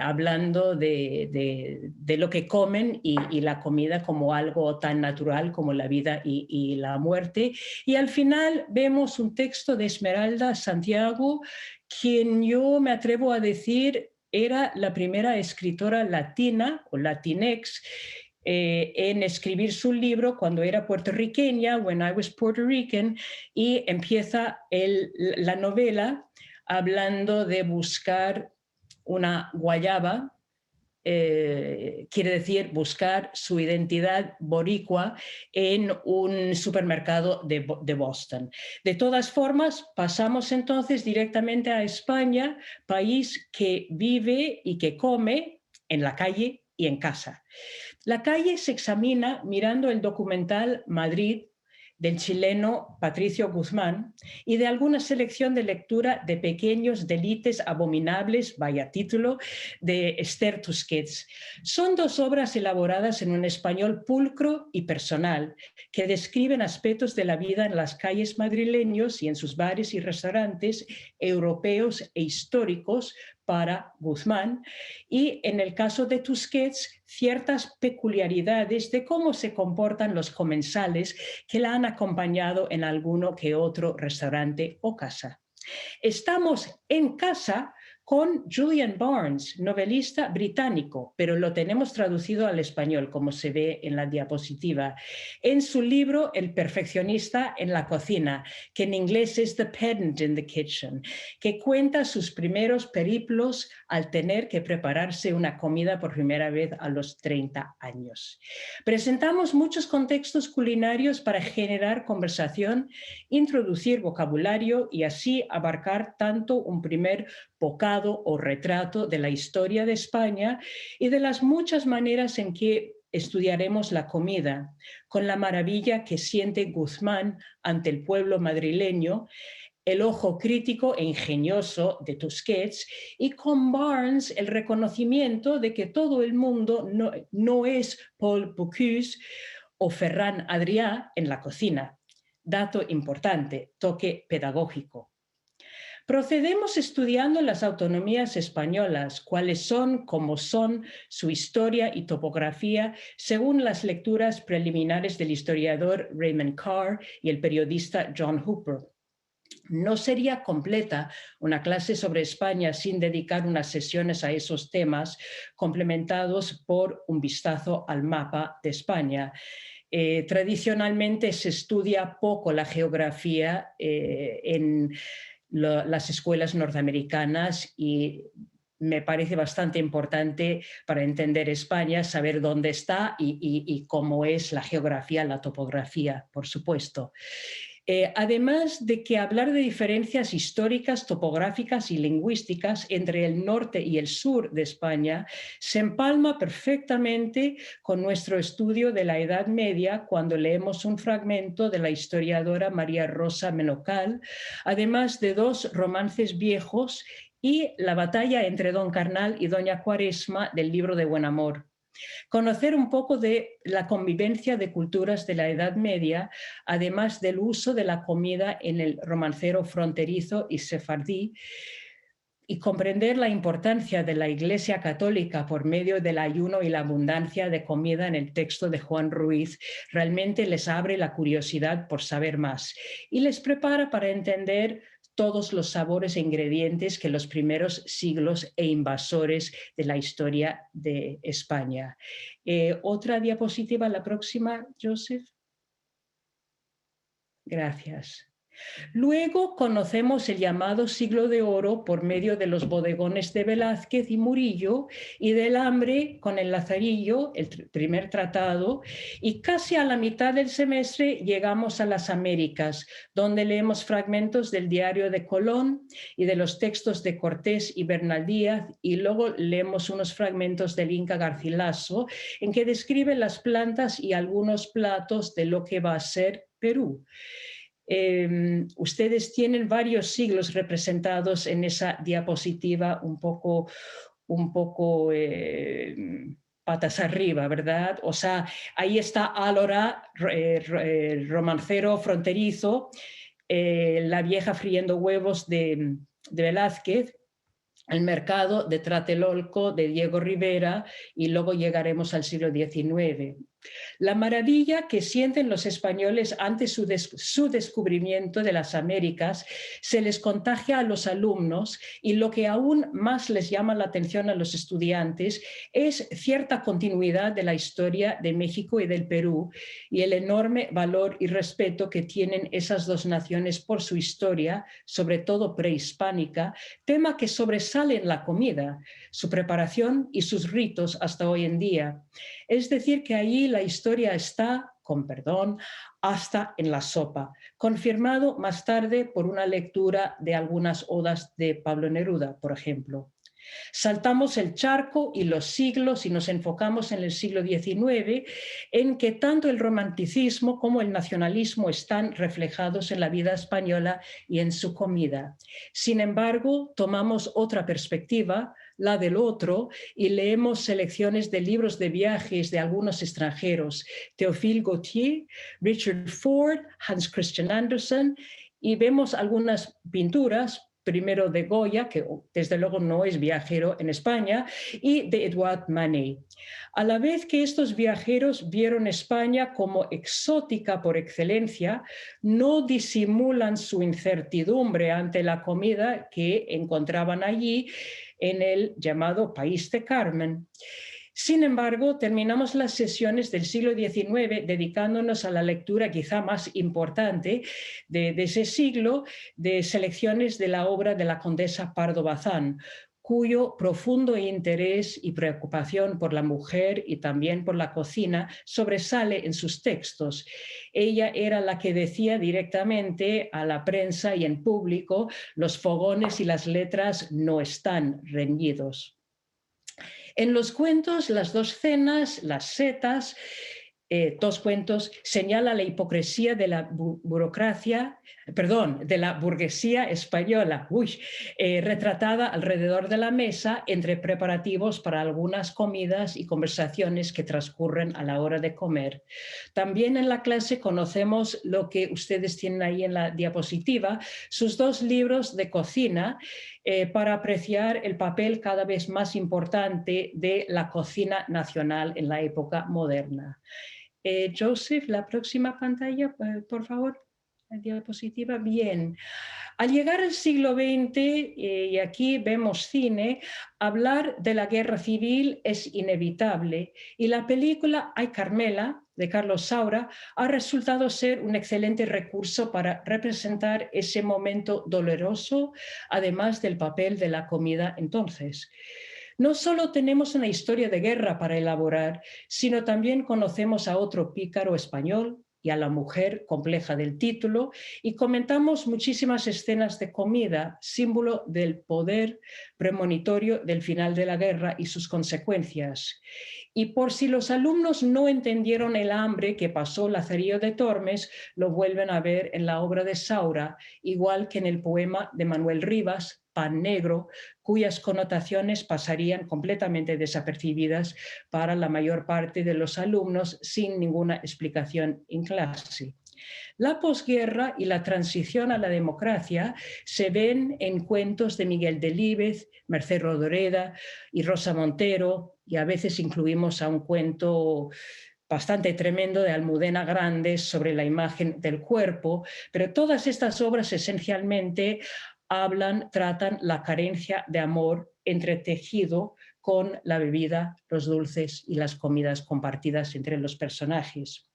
hablando de lo que comen y la comida como algo tan natural como la vida y la muerte. Y al final vemos un texto de Esmeralda Santiago, quien yo me atrevo a decir era la primera escritora latina o latinex en escribir su libro cuando era puertorriqueña, When I Was Puerto Rican, y empieza la novela hablando de buscar una guayaba, quiere decir buscar su identidad boricua en un supermercado de Boston. De todas formas, pasamos entonces directamente a España, país que vive y que come en la calle y en casa. La calle se examina mirando el documental Madrid del chileno Patricio Guzmán y de alguna selección de lectura de Pequeños delites abominables, vaya título, de Esther Tusquets. Son dos obras elaboradas en un español pulcro y personal que describen aspectos de la vida en las calles madrileños y en sus bares y restaurantes europeos e históricos para Guzmán, y en el caso de Tusquets, ciertas peculiaridades de cómo se comportan los comensales que la han acompañado en alguno que otro restaurante o casa. Estamos en casa con Julian Barnes, novelista británico, pero lo tenemos traducido al español, como se ve en la diapositiva, en su libro El perfeccionista en la cocina, que en inglés es The Pedant in the Kitchen, que cuenta sus primeros periplos al tener que prepararse una comida por primera vez a los 30 años. Presentamos muchos contextos culinarios para generar conversación, introducir vocabulario y así abarcar tanto un primer bocado o retrato de la historia de España y de las muchas maneras en que estudiaremos la comida, con la maravilla que siente Guzmán ante el pueblo madrileño, el ojo crítico e ingenioso de Tusquets y con Barnes el reconocimiento de que todo el mundo no es Paul Bocuse o Ferran Adrià en la cocina. Dato importante, toque pedagógico. Procedemos estudiando las autonomías españolas, cuáles son, cómo son, su historia y topografía, según las lecturas preliminares del historiador Raymond Carr y el periodista John Hooper. No sería completa una clase sobre España sin dedicar unas sesiones a esos temas, complementados por un vistazo al mapa de España. Tradicionalmente se estudia poco la geografía en las escuelas norteamericanas y me parece bastante importante para entender España saber dónde está y cómo es la geografía, la topografía, por supuesto. Además de que hablar de diferencias históricas, topográficas y lingüísticas entre el norte y el sur de España se empalma perfectamente con nuestro estudio de la Edad Media cuando leemos un fragmento de la historiadora María Rosa Menocal, además de dos romances viejos y la batalla entre Don Carnal y Doña Cuaresma del libro de Buen Amor. Conocer un poco de la convivencia de culturas de la Edad Media, además del uso de la comida en el romancero fronterizo y sefardí, y comprender la importancia de la Iglesia Católica por medio del ayuno y la abundancia de comida en el texto de Juan Ruiz realmente les abre la curiosidad por saber más y les prepara para entender todos los sabores e ingredientes que los primeros siglos e invasores de la historia de España. Otra diapositiva, la próxima, Joseph. Gracias. Luego conocemos el llamado siglo de oro por medio de los bodegones de Velázquez y Murillo y del hambre con el Lazarillo, el primer tratado, y casi a la mitad del semestre llegamos a las Américas, donde leemos fragmentos del diario de Colón y de los textos de Cortés y Bernal Díaz, y luego leemos unos fragmentos del Inca Garcilaso, en que describe las plantas y algunos platos de lo que va a ser Perú. Ustedes tienen varios siglos representados en esa diapositiva un poco patas arriba, ¿verdad? O sea, ahí está Álora, romancero fronterizo, la vieja friendo huevos de Velázquez, el mercado de Tlatelolco de Diego Rivera, y luego llegaremos al siglo XIX. La maravilla que sienten los españoles ante su descubrimiento de las Américas se les contagia a los alumnos, y lo que aún más les llama la atención a los estudiantes es cierta continuidad de la historia de México y del Perú y el enorme valor y respeto que tienen esas dos naciones por su historia, sobre todo prehispánica, tema que sobresale en la comida, su preparación y sus ritos hasta hoy en día. Es decir, que allí la historia está, con perdón, hasta en la sopa, confirmado más tarde por una lectura de algunas odas de Pablo Neruda, por ejemplo. Saltamos el charco y los siglos y nos enfocamos en el siglo XIX, en que tanto el romanticismo como el nacionalismo están reflejados en la vida española y en su comida. Sin embargo, tomamos otra perspectiva, la del otro, y leemos selecciones de libros de viajes de algunos extranjeros, Théophile Gautier, Richard Ford, Hans Christian Andersen, y vemos algunas pinturas, primero de Goya, que desde luego no es viajero en España, y de Edouard Manet. A la vez que estos viajeros vieron España como exótica por excelencia, no disimulan su incertidumbre ante la comida que encontraban allí en el llamado País de Carmen. Sin embargo, terminamos las sesiones del siglo XIX dedicándonos a la lectura quizá más importante de ese siglo, de selecciones de la obra de la condesa Pardo Bazán, cuyo profundo interés y preocupación por la mujer y también por la cocina sobresale en sus textos. Ella era la que decía directamente a la prensa y en público: los fogones y las letras no están reñidos. En los cuentos, las dos cenas, las setas, dos cuentos, señala la hipocresía de la de la burguesía española, retratada alrededor de la mesa entre preparativos para algunas comidas y conversaciones que transcurren a la hora de comer. También en la clase conocemos lo que ustedes tienen ahí en la diapositiva, sus dos libros de cocina, para apreciar el papel cada vez más importante de la cocina nacional en la época moderna. Joseph, la próxima pantalla, por favor. La diapositiva. Bien. Al llegar al siglo XX, y aquí vemos cine, hablar de la guerra civil es inevitable, y la película Ay Carmela, de Carlos Saura, ha resultado ser un excelente recurso para representar ese momento doloroso, además del papel de la comida entonces. No solo tenemos una historia de guerra para elaborar, sino también conocemos a otro pícaro español y a la mujer compleja del título, y comentamos muchísimas escenas de comida, símbolo del poder premonitorio del final de la guerra y sus consecuencias. Y por si los alumnos no entendieron el hambre que pasó Lazarillo de Tormes, lo vuelven a ver en la obra de Saura, igual que en el poema de Manuel Rivas, Pan Negro, cuyas connotaciones pasarían completamente desapercibidas para la mayor parte de los alumnos sin ninguna explicación en clase. La posguerra y la transición a la democracia se ven en cuentos de Miguel Delibes, Mercè Rodoreda y Rosa Montero, y a veces incluimos a un cuento bastante tremendo de Almudena Grandes sobre la imagen del cuerpo, pero todas estas obras esencialmente tratan la carencia de amor entretejido con la bebida, los dulces y las comidas compartidas entre los personajes.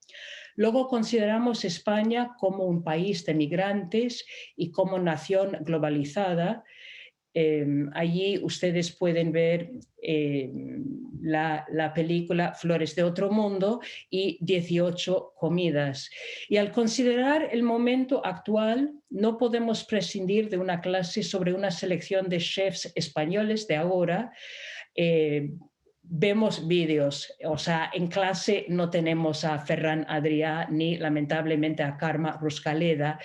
Luego consideramos España como un país de migrantes y como nación globalizada. Allí ustedes pueden ver la película Flores de otro mundo y 18 comidas. Y al considerar el momento actual, no podemos prescindir de una clase sobre una selección de chefs españoles de ahora. Vemos vídeos, o sea, en clase no tenemos a Ferran Adrià ni lamentablemente a Carme Ruscaleda.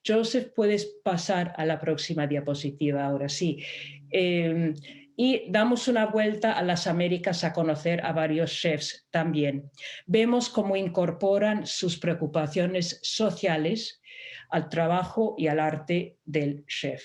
Joseph, puedes pasar a la próxima diapositiva ahora sí. Y damos una vuelta a las Américas a conocer a varios chefs también. Vemos cómo incorporan sus preocupaciones sociales al trabajo y al arte del chef.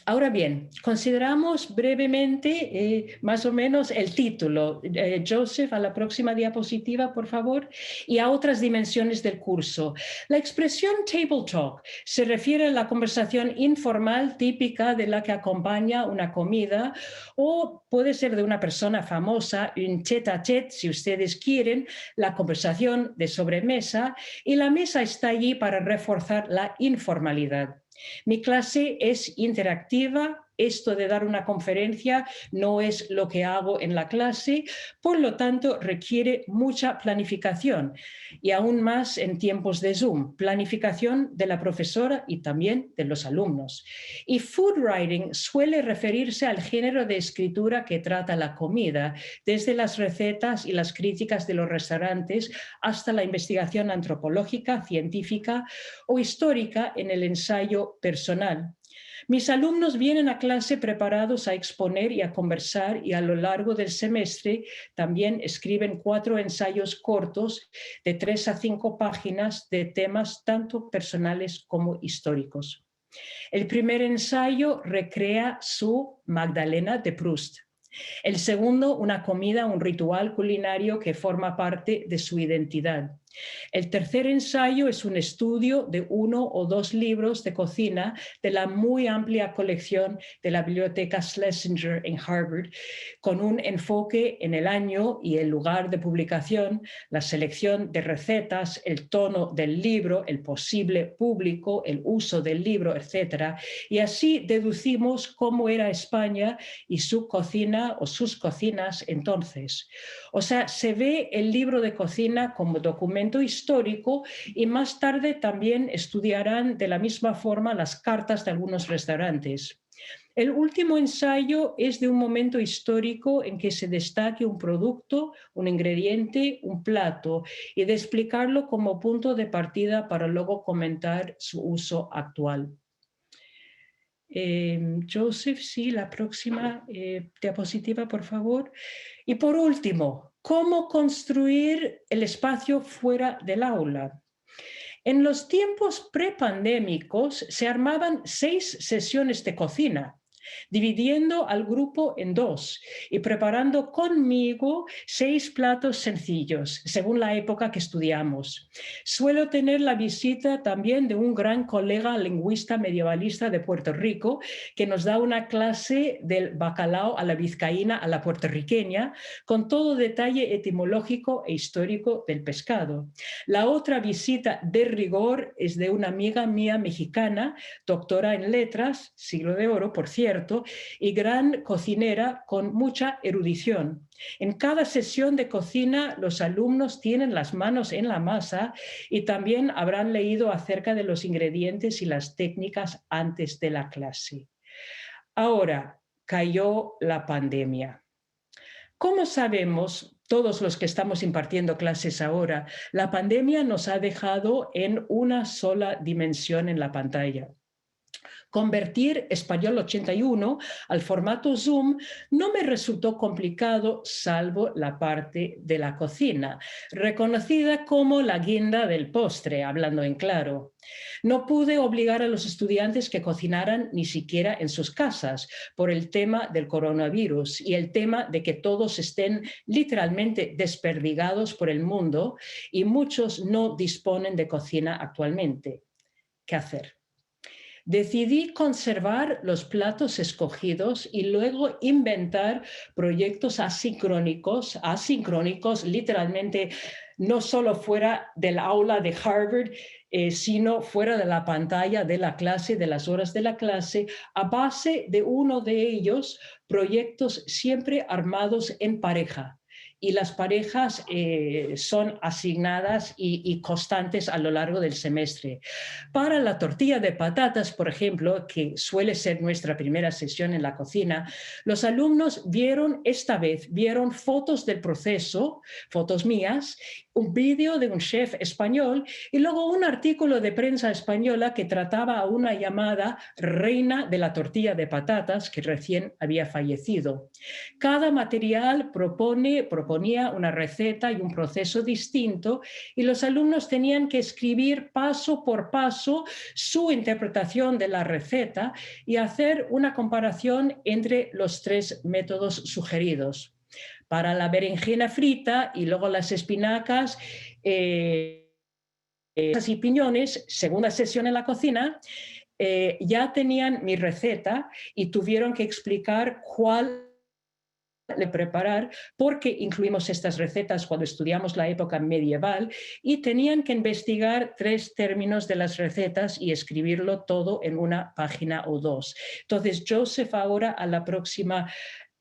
Ahora bien, consideramos brevemente más o menos el título. Joseph, a la próxima diapositiva, por favor, y a otras dimensiones del curso. La expresión table talk se refiere a la conversación informal típica de la que acompaña una comida, o puede ser de una persona famosa, un tête-à-tête, si ustedes quieren, la conversación de sobremesa, y la mesa está allí para reforzar la informalidad. Mi clase es interactiva. Esto de dar una conferencia no es lo que hago en la clase, por lo tanto requiere mucha planificación y aún más en tiempos de Zoom, planificación de la profesora y también de los alumnos. Y food writing suele referirse al género de escritura que trata la comida, desde las recetas y las críticas de los restaurantes hasta la investigación antropológica, científica o histórica en el ensayo personal. Mis alumnos vienen a clase preparados a exponer y a conversar, y a lo largo del semestre también escriben 4 ensayos cortos de 3 a 5 páginas de temas tanto personales como históricos. El primer ensayo recrea su Magdalena de Proust. El segundo, una comida, un ritual culinario que forma parte de su identidad. El tercer ensayo es un estudio de 1 o 2 libros de cocina de la muy amplia colección de la Biblioteca Schlesinger en Harvard, con un enfoque en el año y el lugar de publicación, la selección de recetas, el tono del libro, el posible público, el uso del libro, etc. Y así deducimos cómo era España y su cocina o sus cocinas entonces. O sea, se ve el libro de cocina como documento histórico, y más tarde también estudiarán de la misma forma las cartas de algunos restaurantes. El último ensayo es de un momento histórico en que se destaque un producto, un ingrediente, un plato, y de explicarlo como punto de partida para luego comentar su uso actual. Joseph, sí, la próxima diapositiva, por favor. Y por último, ¿cómo construir el espacio fuera del aula? En los tiempos prepandémicos se armaban 6 sesiones de cocina, dividiendo al grupo en 2 y preparando conmigo 6 platos sencillos, según la época que estudiamos. Suelo tener la visita también de un gran colega lingüista medievalista de Puerto Rico, que nos da una clase del bacalao a la vizcaína a la puertorriqueña, con todo detalle etimológico e histórico del pescado. La otra visita de rigor es de una amiga mía mexicana, doctora en letras, siglo de oro, por cierto, y gran cocinera con mucha erudición. En cada sesión de cocina los alumnos tienen las manos en la masa y también habrán leído acerca de los ingredientes y las técnicas antes de la clase. Ahora cayó la pandemia. Como sabemos, todos los que estamos impartiendo clases ahora, la pandemia nos ha dejado en una sola dimensión en la pantalla. Convertir Español 81 al formato Zoom no me resultó complicado, salvo la parte de la cocina, reconocida como la guinda del postre, hablando en claro. No pude obligar a los estudiantes que cocinaran ni siquiera en sus casas por el tema del coronavirus y el tema de que todos estén literalmente desperdigados por el mundo y muchos no disponen de cocina actualmente. ¿Qué hacer? Decidí conservar los platos escogidos y luego inventar proyectos asincrónicos literalmente no solo fuera del aula de Harvard, sino fuera de la pantalla de la clase, de las horas de la clase, a base de uno de ellos, proyectos siempre armados en pareja. Y las parejas son asignadas y constantes a lo largo del semestre. Para la tortilla de patatas, por ejemplo, que suele ser nuestra primera sesión en la cocina, los alumnos vieron fotos del proceso, fotos mías, un vídeo de un chef español y luego un artículo de prensa española que trataba a una llamada reina de la tortilla de patatas que recién había fallecido. Cada material proponía una receta y un proceso distinto y los alumnos tenían que escribir paso por paso su interpretación de la receta y hacer una comparación entre los 3 métodos sugeridos. Para la berenjena frita y luego las espinacas y piñones, segunda sesión en la cocina, ya tenían mi receta y tuvieron que explicar cuál de preparar, porque incluimos estas recetas cuando estudiamos la época medieval y tenían que investigar 3 términos de las recetas y escribirlo todo en una página o 2. Entonces, Joseph, ahora a la próxima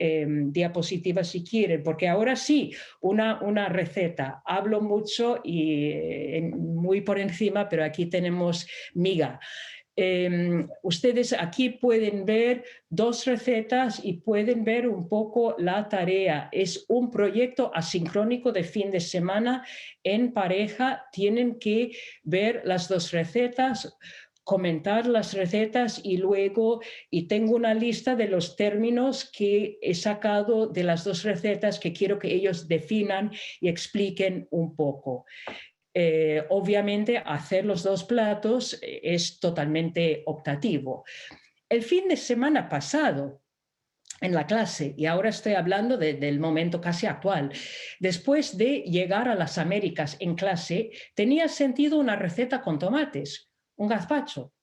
diapositiva si quieren, porque ahora sí, una receta. Hablo mucho y muy por encima, pero aquí tenemos miga. Ustedes aquí pueden ver 2 recetas y pueden ver un poco la tarea. Es un proyecto asincrónico de fin de semana en pareja. Tienen que ver las 2 recetas, comentar las recetas y tengo una lista de los términos que he sacado de las 2 recetas que quiero que ellos definan y expliquen un poco. Obviamente hacer los 2 platos es totalmente optativo. El fin de semana pasado en la clase, y ahora estoy hablando del momento casi actual, después de llegar a las Américas en clase, tenía sentido una receta con tomates, un gazpacho.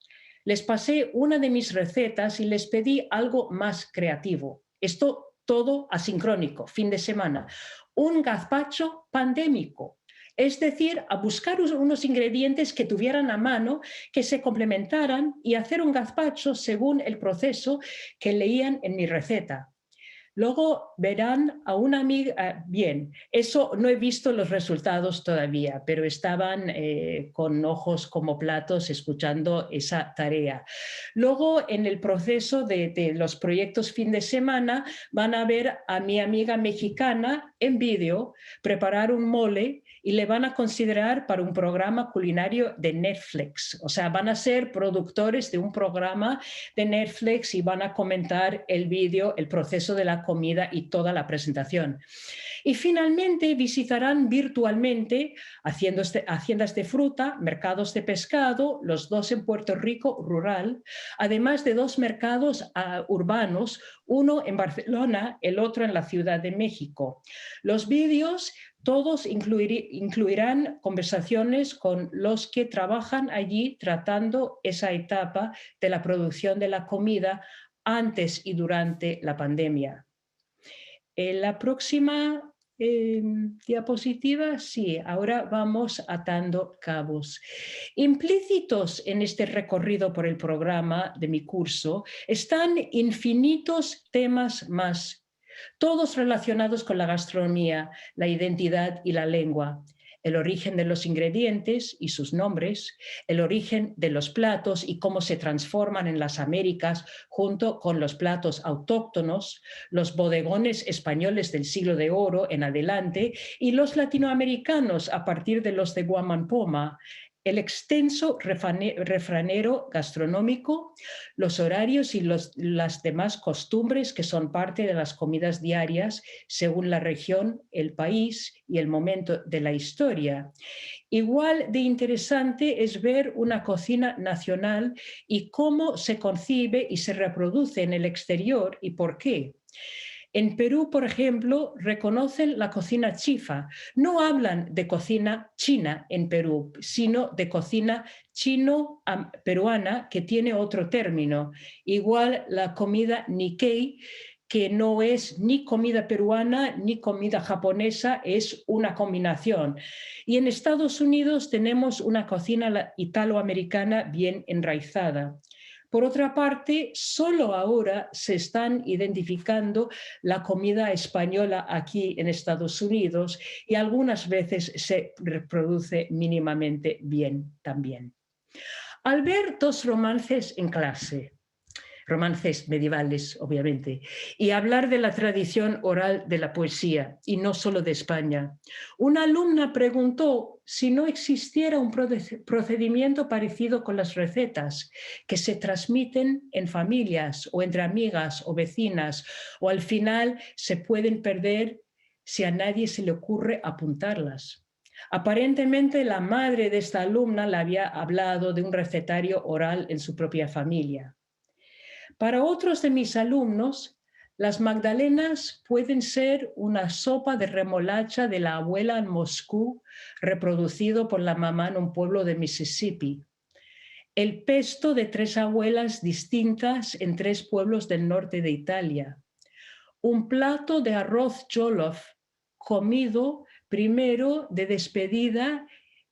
Les pasé una de mis recetas y les pedí algo más creativo. Esto todo asincrónico, fin de semana. Un gazpacho pandémico. Es decir, a buscar unos ingredientes que tuvieran a mano, que se complementaran y hacer un gazpacho según el proceso que leían en mi receta. Luego verán a una amiga, bien, eso no he visto los resultados todavía, pero estaban con ojos como platos escuchando esa tarea. Luego en el proceso de los proyectos fin de semana van a ver a mi amiga mexicana en vídeo preparar un mole y le van a considerar para un programa culinario de Netflix. O sea, van a ser productores de un programa de Netflix y van a comentar el vídeo, el proceso de la comida y toda la presentación. Y finalmente visitarán virtualmente haciendas de fruta, mercados de pescado, los 2 en Puerto Rico, rural, además de 2 mercados urbanos, uno en Barcelona, el otro en la Ciudad de México. Los vídeos todos incluirán conversaciones con los que trabajan allí tratando esa etapa de la producción de la comida antes y durante la pandemia. En la próxima diapositiva, sí, ahora vamos atando cabos. Implícitos en este recorrido por el programa de mi curso están infinitos temas más, todos relacionados con la gastronomía, la identidad y la lengua. El origen de los ingredientes y sus nombres, el origen de los platos y cómo se transforman en las Américas junto con los platos autóctonos, los bodegones españoles del siglo de oro en adelante y los latinoamericanos a partir de los de Guamampoma, el extenso refranero gastronómico, los horarios y las demás costumbres que son parte de las comidas diarias según la región, el país y el momento de la historia. Igual de interesante es ver una cocina nacional y cómo se concibe y se reproduce en el exterior y por qué. En Perú, por ejemplo, reconocen la cocina chifa. No hablan de cocina china en Perú, sino de cocina chino-peruana, que tiene otro término. Igual la comida Nikkei, que no es ni comida peruana ni comida japonesa, es una combinación. Y en Estados Unidos tenemos una cocina italoamericana bien enraizada. Por otra parte, solo ahora se están identificando la comida española aquí en Estados Unidos y algunas veces se reproduce mínimamente bien también. Al ver dos romances en clase, romances medievales, obviamente, y hablar de la tradición oral de la poesía, y no solo de España. Una alumna preguntó si no existiera un procedimiento parecido con las recetas, que se transmiten en familias o entre amigas o vecinas, o al final se pueden perder si a nadie se le ocurre apuntarlas. Aparentemente la madre de esta alumna le había hablado de un recetario oral en su propia familia. Para otros de mis alumnos, las magdalenas pueden ser una sopa de remolacha de la abuela en Moscú, reproducido por la mamá en un pueblo de Mississippi. El pesto de 3 abuelas distintas en 3 pueblos del norte de Italia. Un plato de arroz jollof comido primero de despedida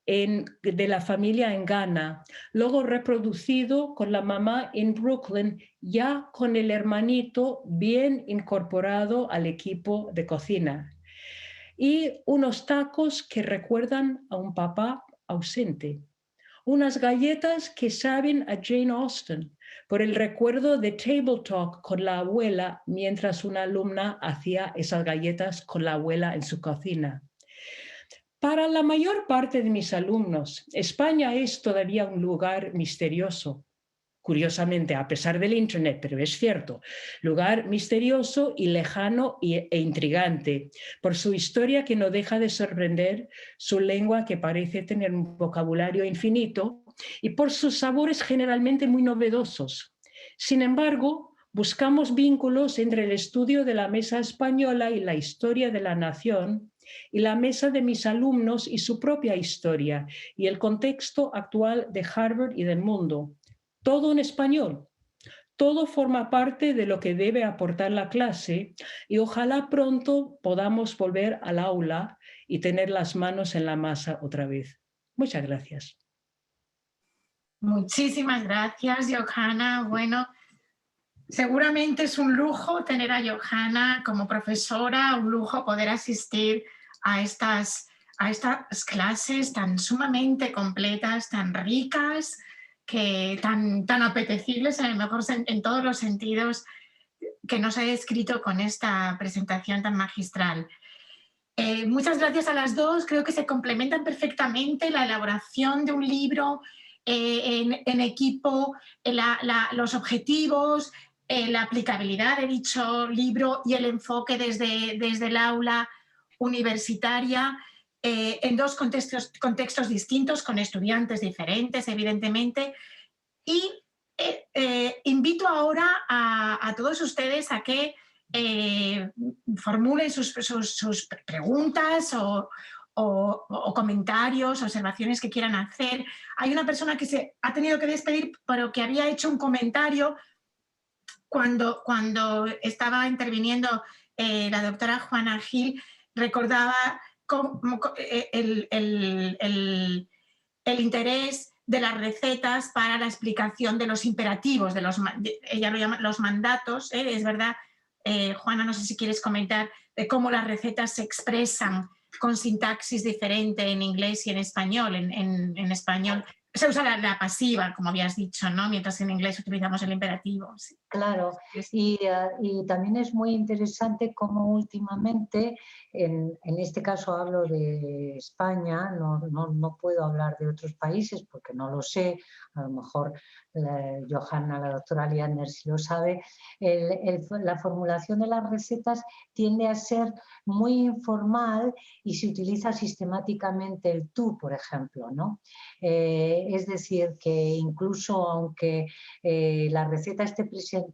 de la familia en Ghana, luego reproducido con la mamá en Brooklyn, ya con el hermanito bien incorporado al equipo de cocina. Y unos tacos que recuerdan a un papá ausente. Unas galletas que saben a Jane Austen, por el recuerdo de Table Talk con la abuela mientras una alumna hacía esas galletas con la abuela en su cocina. Para la mayor parte de mis alumnos, España es todavía un lugar misterioso. Curiosamente, a pesar del Internet, pero es cierto, lugar misterioso y lejano e intrigante, por su historia que no deja de sorprender, su lengua que parece tener un vocabulario infinito y por sus sabores generalmente muy novedosos. Sin embargo, buscamos vínculos entre el estudio de la mesa española y la historia de la nación, y la mesa de mis alumnos y su propia historia, y el contexto actual de Harvard y del mundo. Todo en español. Todo forma parte de lo que debe aportar la clase y ojalá pronto podamos volver al aula y tener las manos en la masa otra vez. Muchas gracias. Muchísimas gracias, Johanna. Bueno, seguramente es un lujo tener a Johanna como profesora, un lujo poder asistir a estas clases tan sumamente completas, tan ricas, tan apetecibles en todos los sentidos que nos ha descrito con esta presentación tan magistral. Muchas gracias a las dos, creo que se complementan perfectamente la elaboración de un libro en equipo, los objetivos, la aplicabilidad de dicho libro y el enfoque desde el aula universitaria en dos contextos distintos, con estudiantes diferentes, evidentemente. Y invito ahora a todos ustedes a que formulen sus preguntas o comentarios, observaciones que quieran hacer. Hay una persona que se ha tenido que despedir, pero que había hecho un comentario cuando estaba interviniendo la doctora Juana Gil. Recordaba el interés de las recetas para la explicación de los imperativos, ella lo llama los mandatos, es verdad. Juana, no sé si quieres comentar de cómo las recetas se expresan con sintaxis diferente en inglés y en español. En español se usa la pasiva, como habías dicho, ¿no? Mientras en inglés utilizamos el imperativo. Sí. Claro, y también es muy interesante cómo últimamente, en este caso hablo de España, no puedo hablar de otros países porque no lo sé, a lo mejor Johanna, la doctora Liander, sí lo sabe, la formulación de las recetas tiende a ser muy informal y se utiliza sistemáticamente el tú, por ejemplo, ¿no? Es decir, que incluso aunque la receta esté presentada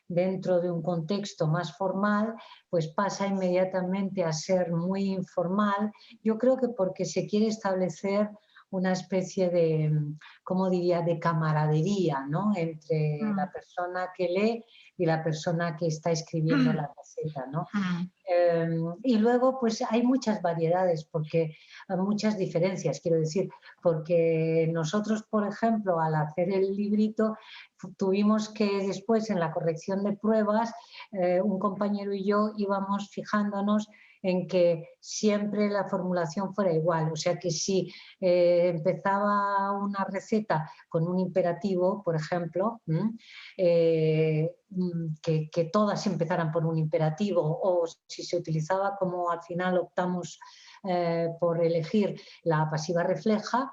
dentro de un contexto más formal, pues pasa inmediatamente a ser muy informal. Yo creo que porque se quiere establecer una especie de, ¿cómo diría?, de camaradería, ¿no?, entre la persona que lee y la persona que está escribiendo la receta, ¿no? Y luego pues hay muchas variedades, porque hay muchas diferencias, quiero decir, porque nosotros, por ejemplo, al hacer el librito, tuvimos que después en la corrección de pruebas, un compañero y yo íbamos fijándonos en que siempre la formulación fuera igual, o sea que si empezaba una receta con un imperativo, por ejemplo, que todas empezaran por un imperativo, o si se utilizaba, como al final optamos por elegir, la pasiva refleja,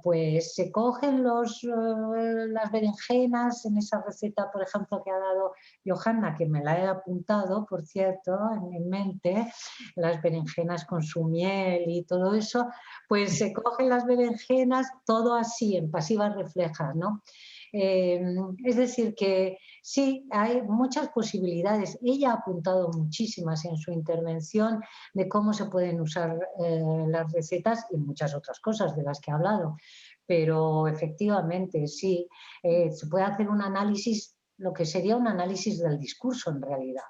pues se cogen las berenjenas en esa receta, por ejemplo, que ha dado Johanna, que me la he apuntado, por cierto, en mente, las berenjenas con su miel y todo eso, pues se cogen las berenjenas, todo así, en pasivas reflejas, ¿no? Es decir, que sí, hay muchas posibilidades. Ella ha apuntado muchísimas en su intervención de cómo se pueden usar las recetas y muchas otras cosas de las que ha hablado. Pero efectivamente, sí, se puede hacer un análisis, lo que sería un análisis del discurso en realidad.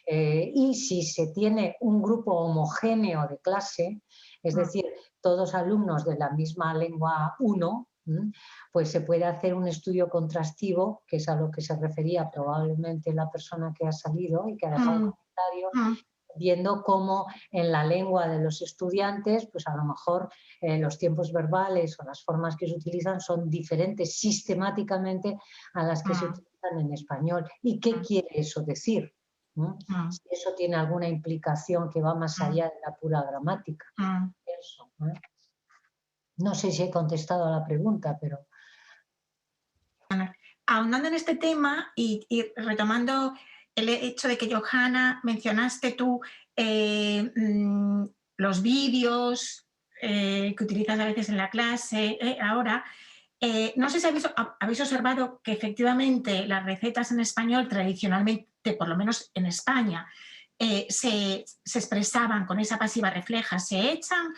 Y si se tiene un grupo homogéneo de clase, es decir, todos alumnos de la misma lengua 1, pues se puede hacer un estudio contrastivo, que es a lo que se refería probablemente la persona que ha salido y que ha dejado el comentario, viendo cómo en la lengua de los estudiantes, pues a lo mejor los tiempos verbales o las formas que se utilizan son diferentes sistemáticamente a las que se utilizan en español. ¿Y qué quiere eso decir? Si eso tiene alguna implicación que va más allá de la pura gramática. Eso, no sé si he contestado a la pregunta, pero... Ahondando en este tema y retomando el hecho de que, Johanna, mencionaste tú los vídeos que utilizas a veces en la clase ahora, no sé si habéis observado que efectivamente las recetas en español tradicionalmente, por lo menos en España, se expresaban con esa pasiva refleja, se echan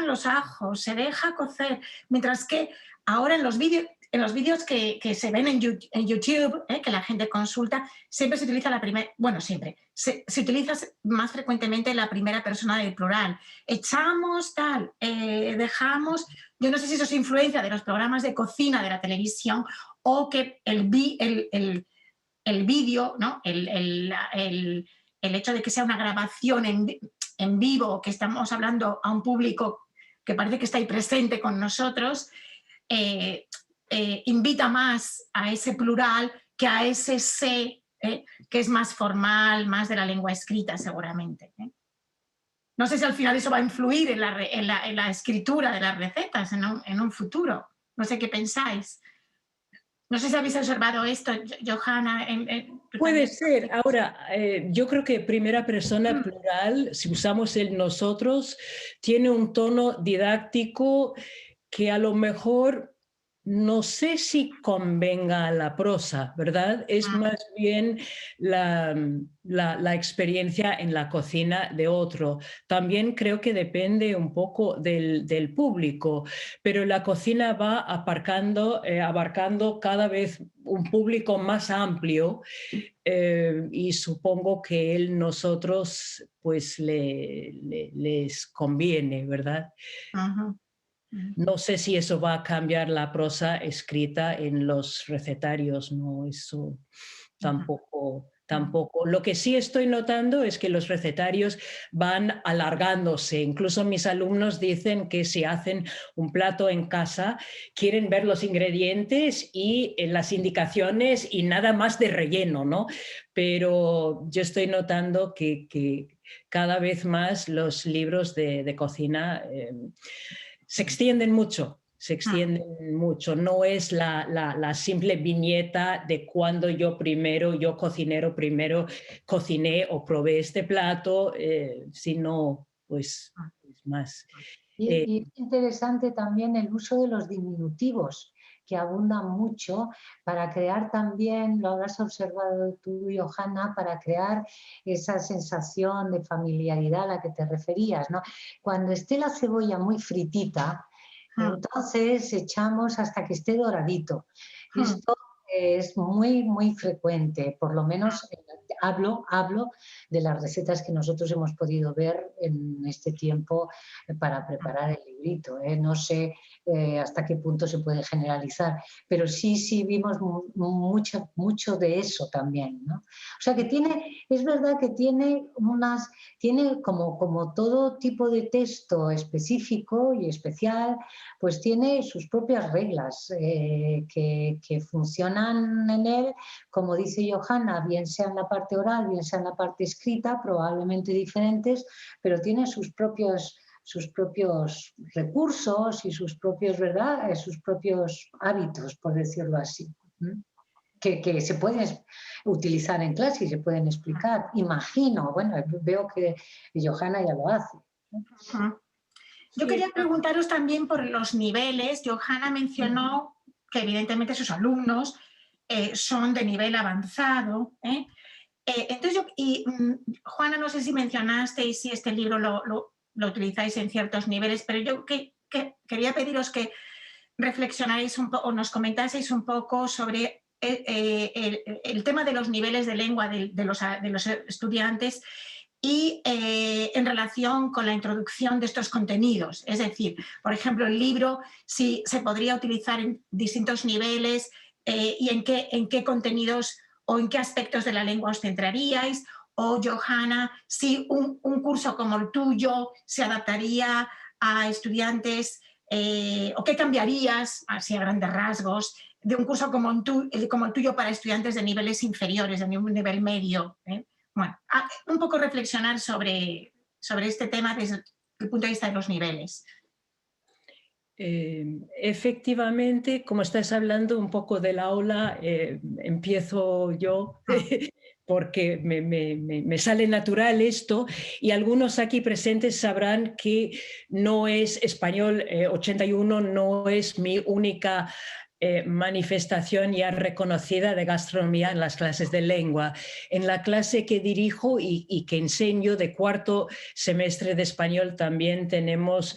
los ajos, se deja cocer, mientras que ahora en los vídeos que se ven en YouTube, que la gente consulta, siempre se utiliza la primera, bueno, siempre, se utiliza más frecuentemente la primera persona del plural. Echamos tal, dejamos, yo no sé si eso es influencia de los programas de cocina de la televisión o que el vídeo, ¿no? el hecho de que sea una grabación en vivo, que estamos hablando a un público que parece que está ahí presente con nosotros, invita más a ese plural que a ese se, que es más formal, más de la lengua escrita seguramente. No sé si al final eso va a influir en la escritura de las recetas en un futuro. No sé qué pensáis. No sé si habéis observado esto, Johanna. Puede ser. Ahora, yo creo que primera persona plural, si usamos el nosotros, tiene un tono didáctico que a lo mejor no sé si convenga a la prosa, ¿verdad? Es más bien la experiencia en la cocina de otro. También creo que depende un poco del público, pero la cocina va abarcando cada vez un público más amplio y supongo que nosotros pues les conviene, ¿verdad? No sé si eso va a cambiar la prosa escrita en los recetarios, no, eso tampoco tampoco. Lo que sí estoy notando es que los recetarios van alargándose. Incluso mis alumnos dicen que si hacen un plato en casa, quieren ver los ingredientes y las indicaciones y nada más de relleno, ¿no? Pero yo estoy notando que cada vez más los libros de cocina se extienden mucho. Se extienden mucho. No es la simple viñeta de cuando yo cocinero primero cociné o probé este plato, sino pues más. Y es interesante también el uso de los diminutivos, que abundan mucho para crear también, lo habrás observado tú, Johanna, para crear esa sensación de familiaridad a la que te referías, ¿no? Cuando esté la cebolla muy fritita, entonces echamos hasta que esté doradito. Esto es muy frecuente, por lo menos hablo de las recetas que nosotros hemos podido ver en este tiempo para preparar el librito. No sé hasta qué punto se puede generalizar, pero sí vimos mucho de eso también, ¿no? O sea que es verdad que tiene como todo tipo de texto específico y especial, pues tiene sus propias reglas que funcionan en él, como dice Johanna, bien sea en la parte oral, bien sea en la parte escrita, probablemente diferentes, pero tiene sus propios recursos y sus propios, ¿verdad? Sus propios hábitos, por decirlo así, que se pueden utilizar en clase y se pueden explicar. Imagino, bueno, veo que Johanna ya lo hace. Yo quería preguntaros también por los niveles. Johanna mencionó que evidentemente sus alumnos son de nivel avanzado. Entonces, Juana, no sé si mencionasteis si este libro lo utilizáis en ciertos niveles, pero yo quería pediros que reflexionarais un poco o nos comentaseis un poco sobre el tema de los niveles de lengua de los estudiantes y en relación con la introducción de estos contenidos. Es decir, por ejemplo, el libro, si se podría utilizar en distintos niveles y en qué contenidos o en qué aspectos de la lengua os centraríais, o Johanna, si un curso como el tuyo se adaptaría a estudiantes o qué cambiarías, así a grandes rasgos, de un curso como el tuyo para estudiantes de niveles inferiores, de un nivel medio. Bueno, un poco reflexionar sobre este tema desde el punto de vista de los niveles. Efectivamente, como estás hablando un poco del aula, empiezo yo porque me sale natural esto, y algunos aquí presentes sabrán que no es Español 81, no es mi única manifestación ya reconocida de gastronomía en las clases de lengua. En la clase que dirijo y que enseño de cuarto semestre de español también tenemos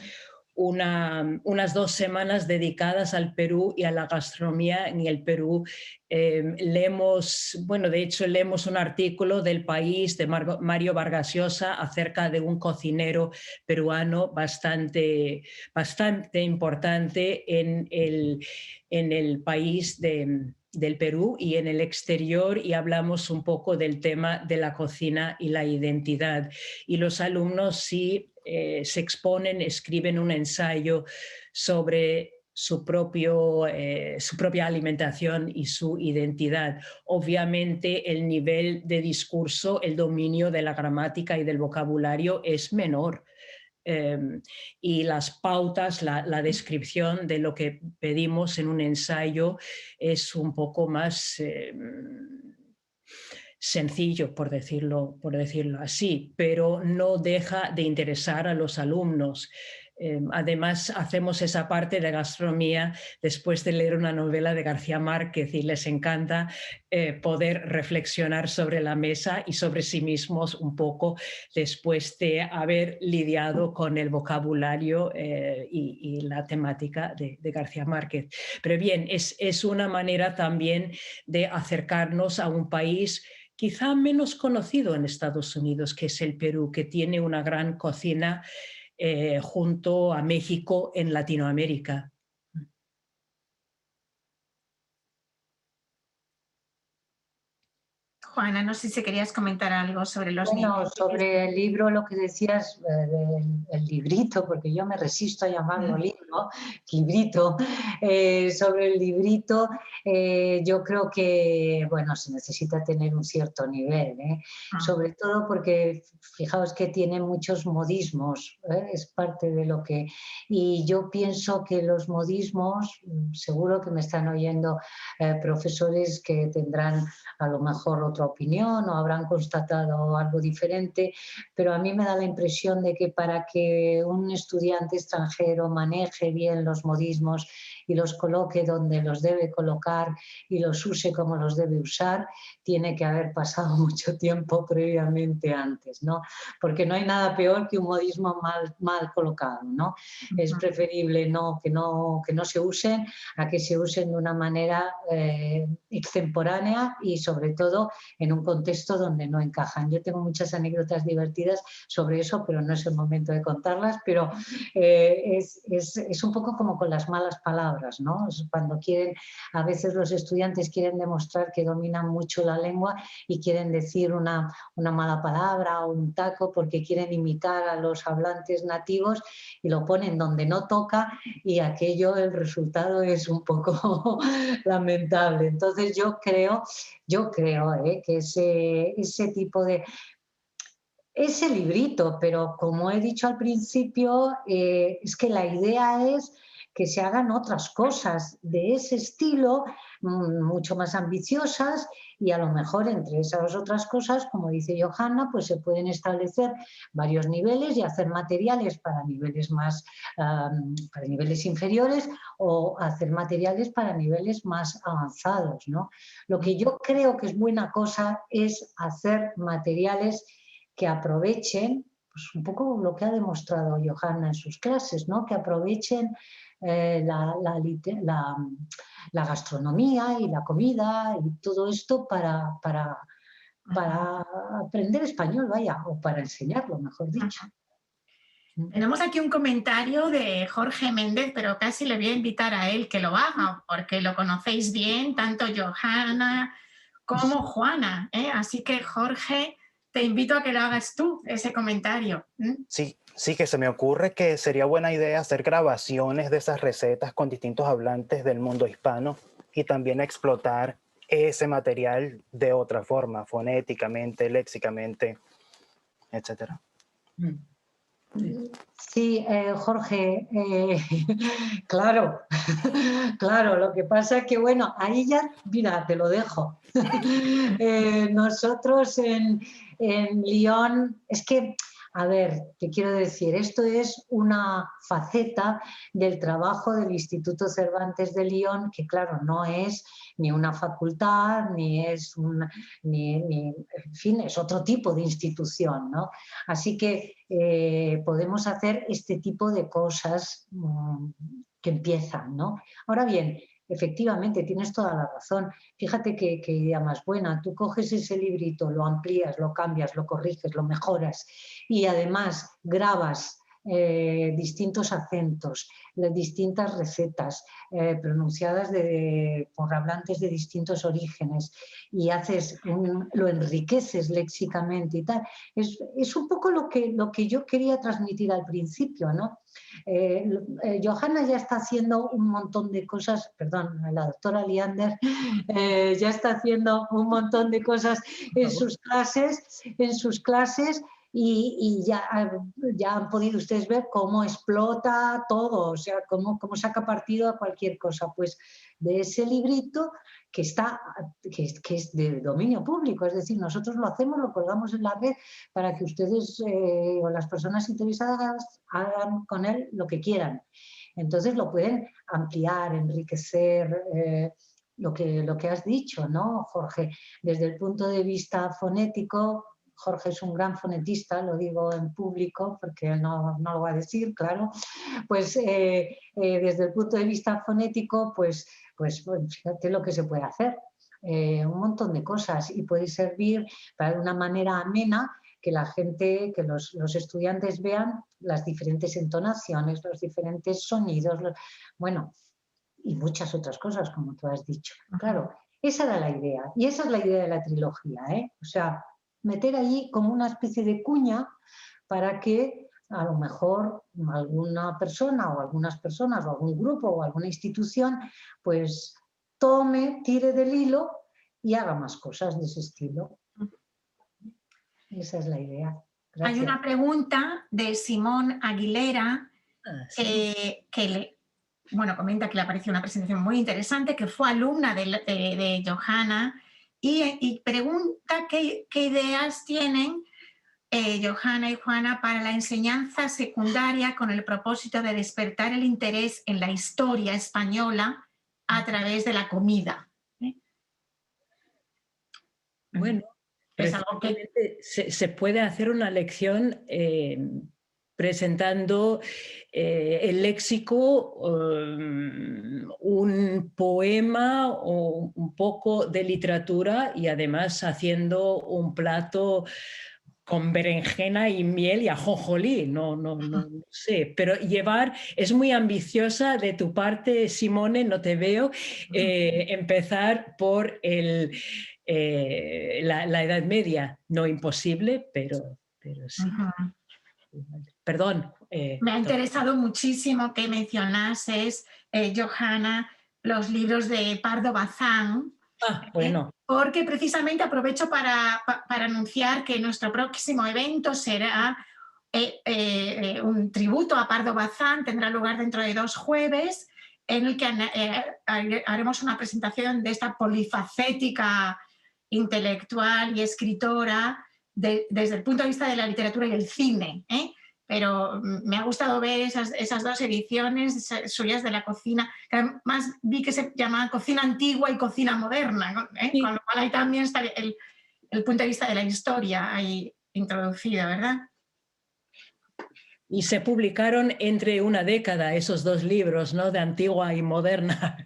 unas 2 semanas dedicadas al Perú y a la gastronomía en el Perú. Leemos un artículo del País de Mario Vargas Llosa acerca de un cocinero peruano bastante importante en el país del Perú y en el exterior, y hablamos un poco del tema de la cocina y la identidad. Y los alumnos sí se exponen, escriben un ensayo sobre su propia alimentación y su identidad. Obviamente el nivel de discurso, el dominio de la gramática y del vocabulario es menor. Y las pautas, la descripción de lo que pedimos en un ensayo es un poco más sencillo, por decirlo así, pero no deja de interesar a los alumnos. Además, hacemos esa parte de gastronomía después de leer una novela de García Márquez y les encanta poder reflexionar sobre la mesa y sobre sí mismos un poco después de haber lidiado con el vocabulario y la temática de García Márquez. Pero bien, es una manera también de acercarnos a un país quizá menos conocido en Estados Unidos, que es el Perú, que tiene una gran cocina junto a México en Latinoamérica. Juana, no sé si querías comentar algo sobre los Bueno, niveles. sobre el libro, lo que decías, el librito, porque yo me resisto a llamarlo libro, librito, sobre el librito, yo creo que, bueno, se necesita tener un cierto nivel, sobre todo porque, fijaos que tiene muchos modismos, es parte de lo que... Y yo pienso que los modismos, seguro que me están oyendo profesores que tendrán a lo mejor otra opinión o habrán constatado algo diferente, pero a mí me da la impresión de que para que un estudiante extranjero maneje bien los modismos y los coloque donde los debe colocar y los use como los debe usar, tiene que haber pasado mucho tiempo previamente antes, ¿no? Porque no hay nada peor que un modismo mal colocado, ¿no? Es preferible que no se usen a que se usen de una manera extemporánea y sobre todo en un contexto donde no encajan. Yo tengo muchas anécdotas divertidas sobre eso, pero no es el momento de contarlas, pero es un poco como con las malas palabras, ¿no? Cuando quieren, a veces los estudiantes quieren demostrar que dominan mucho la lengua y quieren decir una mala palabra o un taco porque quieren imitar a los hablantes nativos y lo ponen donde no toca y aquello, el resultado es un poco lamentable. Entonces yo creo que ese tipo de... Ese librito, pero como he dicho al principio, es que la idea es que se hagan otras cosas de ese estilo, mucho más ambiciosas, y a lo mejor entre esas otras cosas, como dice Johanna, pues se pueden establecer varios niveles y hacer materiales para niveles para niveles inferiores o hacer materiales para niveles más avanzados, ¿no? Lo que yo creo que es buena cosa es hacer materiales que aprovechen, pues un poco lo que ha demostrado Johanna en sus clases, ¿no? Que aprovechen la gastronomía y la comida y todo esto para aprender español, vaya, o para enseñarlo, mejor dicho. Tenemos aquí un comentario de Jorge Méndez, pero casi le voy a invitar a él que lo haga, porque lo conocéis bien, tanto Johanna como Juana, ¿eh? Así que, Jorge, te invito a que lo hagas tú, ese comentario. Sí, sí, que se me ocurre que sería buena idea hacer grabaciones de esas recetas con distintos hablantes del mundo hispano y también explotar ese material de otra forma, fonéticamente, léxicamente, etcétera. Sí, Jorge, claro, claro, lo que pasa es que, bueno, ahí ya, mira, te lo dejo. Nosotros en Lyon, es que, a ver, te quiero decir, esto es una faceta del trabajo del Instituto Cervantes de Lyon, que claro, no es ni una facultad, ni es en fin, es otro tipo de institución, ¿no? Así que podemos hacer este tipo de cosas que empiezan, ¿no? Ahora bien, efectivamente, tienes toda la razón. Fíjate qué idea más buena. Tú coges ese librito, lo amplías, lo cambias, lo corriges, lo mejoras y además grabas distintos acentos, distintas recetas pronunciadas por hablantes de distintos orígenes y lo enriqueces léxicamente y tal. Es un poco lo que yo quería transmitir al principio, ¿no? Johanna ya está haciendo un montón de cosas, perdón, la doctora Liander ya está haciendo un montón de cosas en sus clases y ya han podido ustedes ver cómo explota todo, o sea, cómo saca partido a cualquier cosa. Pues de ese librito que es de dominio público, es decir, nosotros lo hacemos, lo colgamos en la red para que ustedes o las personas interesadas hagan con él lo que quieran. Entonces lo pueden ampliar, enriquecer, lo que has dicho, ¿no, Jorge? Desde el punto de vista fonético, Jorge es un gran fonetista, lo digo en público porque él no lo va a decir, claro, pues desde el punto de vista fonético, pues fíjate lo que se puede hacer, un montón de cosas y puede servir para una manera amena que la gente, que los estudiantes vean las diferentes entonaciones, los diferentes sonidos, bueno, y muchas otras cosas, como tú has dicho. Claro, Esa era la idea, y esa es la idea de la trilogía, ¿eh? O sea, meter ahí como una especie de cuña para que a lo mejor alguna persona o algunas personas o algún grupo o alguna institución pues tome, tire del hilo y haga más cosas de ese estilo. Esa es la idea. Gracias. Hay una pregunta de Simón Aguilera bueno, comenta que le ha parecido una presentación muy interesante, que fue alumna de Johanna y pregunta qué ideas tienen Johanna y Juana para la enseñanza secundaria con el propósito de despertar el interés en la historia española a través de la comida. Bueno, es algo que se puede hacer una lección presentando el léxico, un poema o un poco de literatura y además haciendo un plato con berenjena y miel y ajonjolí, no sé, pero es muy ambiciosa de tu parte, Simone, no te veo, empezar por la Edad Media, no imposible, pero sí. Perdón. Me ha interesado muchísimo que mencionases, Johanna, los libros de Pardo Bazán. Bueno. Porque precisamente aprovecho para anunciar que nuestro próximo evento será un tributo a Pardo Bazán, tendrá lugar dentro de 2 jueves, en el que haremos una presentación de esta polifacética intelectual y escritora desde el punto de vista de la literatura y el cine, pero me ha gustado ver esas 2 ediciones suyas de la cocina, que además vi que se llamaban cocina antigua y cocina moderna, Sí. Con lo cual ahí también está el punto de vista de la historia ahí introducido, ¿verdad? Y se publicaron entre una década esos 2 libros, ¿no? De antigua y moderna,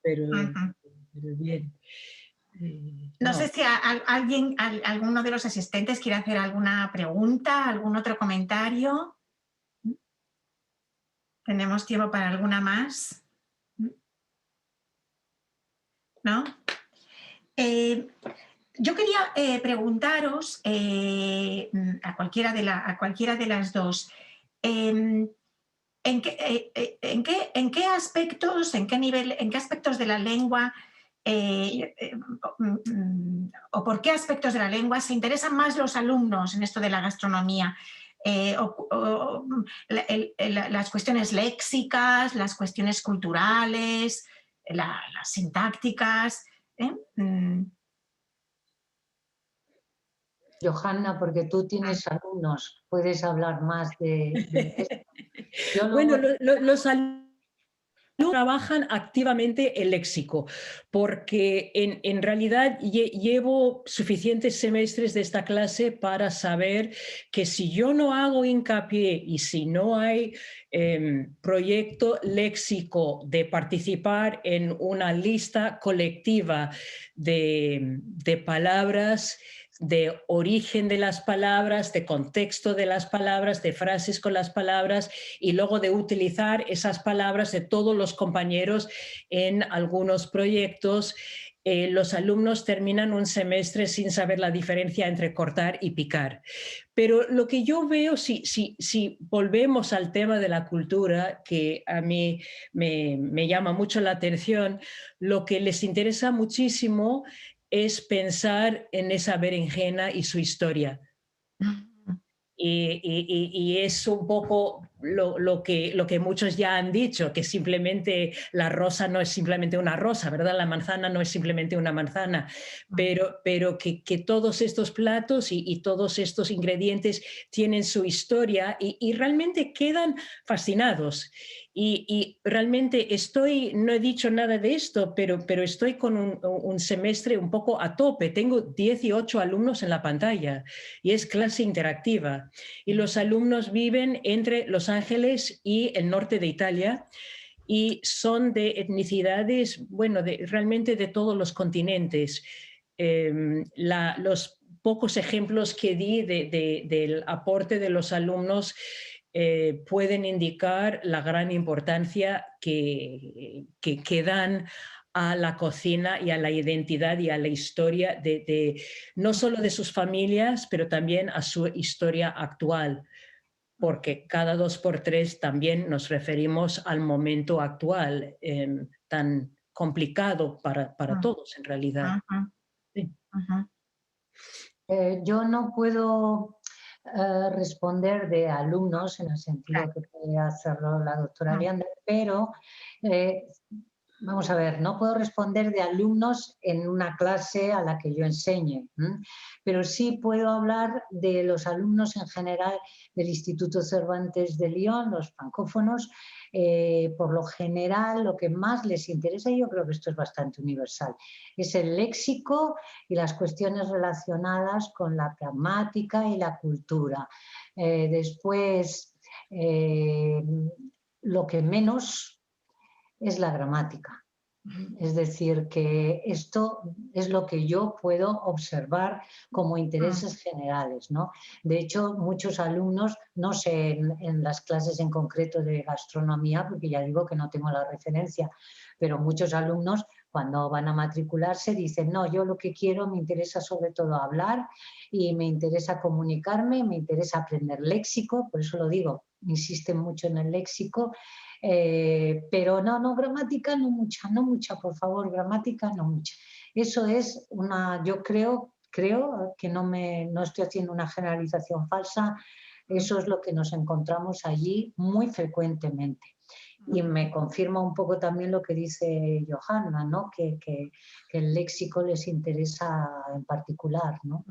pero bien. No sé si alguno de los asistentes quiere hacer alguna pregunta, algún otro comentario. ¿Tenemos tiempo para alguna más? ¿No? Yo quería preguntaros a cualquiera de las dos, ¿en qué aspectos, en qué aspectos de la lengua o por qué aspectos de la lengua se interesan más los alumnos en esto de la gastronomía? Las cuestiones léxicas, las cuestiones culturales, las sintácticas. Johanna, porque tú tienes alumnos, puedes hablar más de esto. Bueno, los alumnos trabajan activamente el léxico, porque en realidad llevo suficientes semestres de esta clase para saber que si yo no hago hincapié y si no hay proyecto léxico de participar en una lista colectiva de palabras, de origen de las palabras, de contexto de las palabras, de frases con las palabras y luego de utilizar esas palabras de todos los compañeros en algunos proyectos, los alumnos terminan un semestre sin saber la diferencia entre cortar y picar. Pero lo que yo veo, si volvemos al tema de la cultura, que a mí me llama mucho la atención, lo que les interesa muchísimo es pensar en esa berenjena y su historia. Y es un poco lo que muchos ya han dicho, que simplemente la rosa no es simplemente una rosa, ¿verdad? La manzana no es simplemente una manzana, pero que todos estos platos y todos estos ingredientes tienen su historia y realmente quedan fascinados. Y realmente no he dicho nada de esto, pero estoy con un semestre un poco a tope. Tengo 18 alumnos en la pantalla y es clase interactiva. Y los alumnos viven entre Los Ángeles y el norte de Italia y son de etnicidades, bueno, realmente de todos los continentes. Los pocos ejemplos que di del aporte de los alumnos pueden indicar la gran importancia que dan a la cocina y a la identidad y a la historia no solo de sus familias, pero también a su historia actual, porque cada 2x3 también nos referimos al momento actual, tan complicado para todos en realidad. Sí. Yo no puedo responder de alumnos en el sentido que puede hacerlo la doctora Leander, pero vamos a ver, no puedo responder de alumnos en una clase a la que yo enseñe, pero sí puedo hablar de los alumnos en general del Instituto Cervantes de Lyon, los francófonos. Por lo general, lo que más les interesa, y yo creo que esto es bastante universal, es el léxico y las cuestiones relacionadas con la gramática y la cultura. Después, lo que menos es la gramática. Es decir, que esto es lo que yo puedo observar como intereses generales, ¿no? De hecho, muchos alumnos, no sé en las clases en concreto de gastronomía, porque ya digo que no tengo la referencia, pero muchos alumnos cuando van a matricularse dicen, no, yo lo que quiero, me interesa sobre todo hablar y me interesa comunicarme, me interesa aprender léxico, por eso lo digo, insisten mucho en el léxico. Pero no, gramática no mucha, por favor, gramática no mucha. Eso es yo creo que no estoy haciendo una generalización falsa, eso es lo que nos encontramos allí muy frecuentemente. Y me confirma un poco también lo que dice Johanna, ¿no? Que el léxico les interesa en particular, ¿no?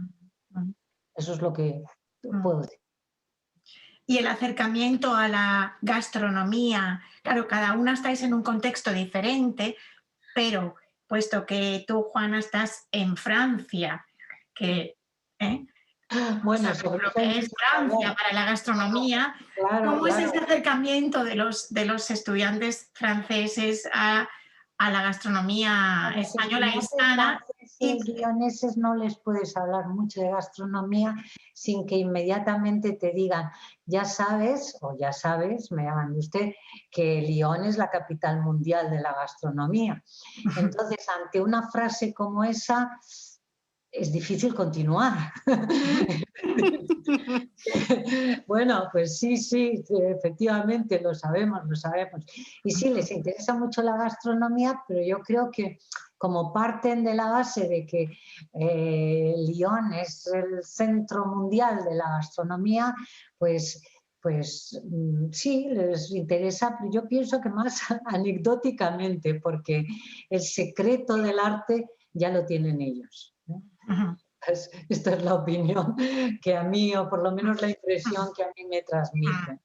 Eso es lo que puedo decir. Y el acercamiento a la gastronomía, claro, cada una estáis en un contexto diferente, pero puesto que tú, Juana, estás en Francia, que bueno, o sea, lo que es Francia para la gastronomía, ¿cómo es ese acercamiento de los estudiantes franceses a la gastronomía española y hispana? Los leoneses no les puedes hablar mucho de gastronomía sin que inmediatamente te digan, ya sabes, o ya sabes, me llaman de usted, que Lyon es la capital mundial de la gastronomía. Entonces, ante una frase como esa, es difícil continuar. Bueno, pues sí, efectivamente, lo sabemos. Y sí, les interesa mucho la gastronomía, pero yo creo que como parten de la base de que Lyon es el centro mundial de la gastronomía, pues sí, les interesa, pero yo pienso que más anecdóticamente, porque el secreto del arte ya lo tienen ellos, ¿no? Esta es la opinión que a mí, o por lo menos la impresión que a mí me transmiten.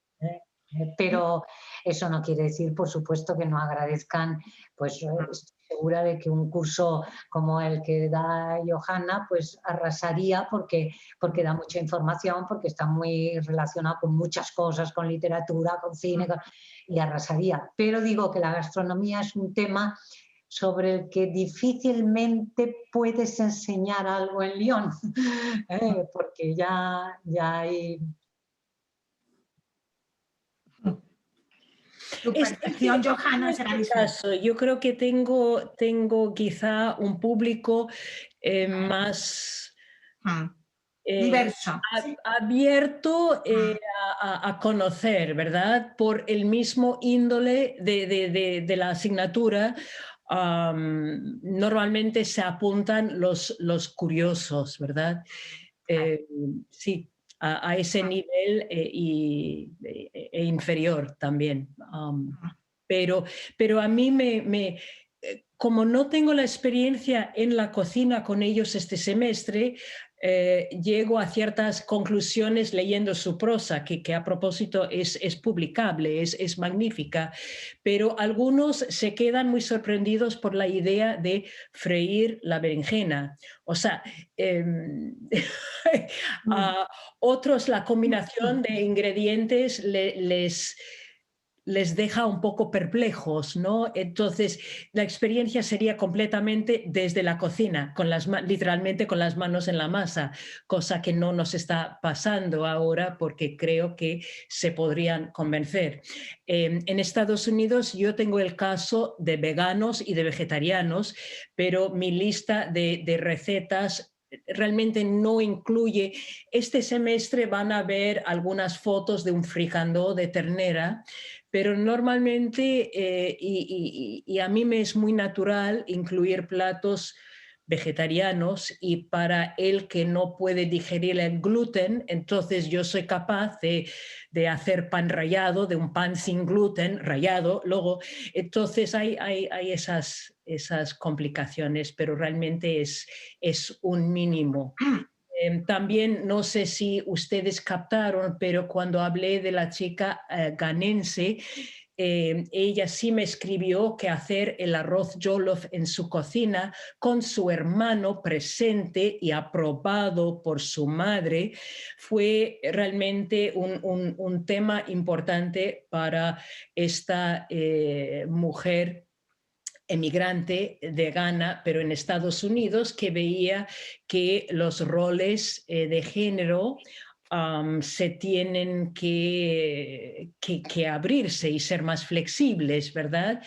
Pero eso no quiere decir, por supuesto, que no agradezcan, pues estoy segura de que un curso como el que da Johanna, pues arrasaría porque da mucha información, porque está muy relacionado con muchas cosas, con literatura, con cine, y arrasaría. Pero digo que la gastronomía es un tema sobre el que difícilmente puedes enseñar algo en Lyon, porque ya hay... Tu percepción, Johanna, será diferente. Yo creo que tengo quizá un público más... diverso. Abierto a conocer, ¿verdad? Por el mismo índole de la asignatura. Normalmente se apuntan los curiosos, ¿verdad? Sí, a ese nivel e inferior también. Pero a mí como no tengo la experiencia en la cocina con ellos este semestre, llego a ciertas conclusiones leyendo su prosa, que a propósito es publicable, es magnífica, pero algunos se quedan muy sorprendidos por la idea de freír la berenjena. O sea, a otros la combinación de ingredientes les deja un poco perplejos, ¿no? Entonces, la experiencia sería completamente desde la cocina, literalmente con las manos en la masa, cosa que no nos está pasando ahora porque creo que se podrían convencer. En Estados Unidos yo tengo el caso de veganos y de vegetarianos, pero mi lista de recetas realmente no incluye. Este semestre van a ver algunas fotos de un fricandó de ternera, pero normalmente, y a mí me es muy natural incluir platos vegetarianos, y para el que no puede digerir el gluten, entonces yo soy capaz de hacer pan rallado, de un pan sin gluten rallado, luego, entonces hay esas complicaciones, pero realmente es un mínimo. También no sé si ustedes captaron, pero cuando hablé de la chica ghanense, ella sí me escribió que hacer el arroz jollof en su cocina con su hermano presente y aprobado por su madre fue realmente un tema importante para esta mujer emigrante de Ghana, pero en Estados Unidos, que veía que los roles de género se tienen que abrirse y ser más flexibles, ¿verdad?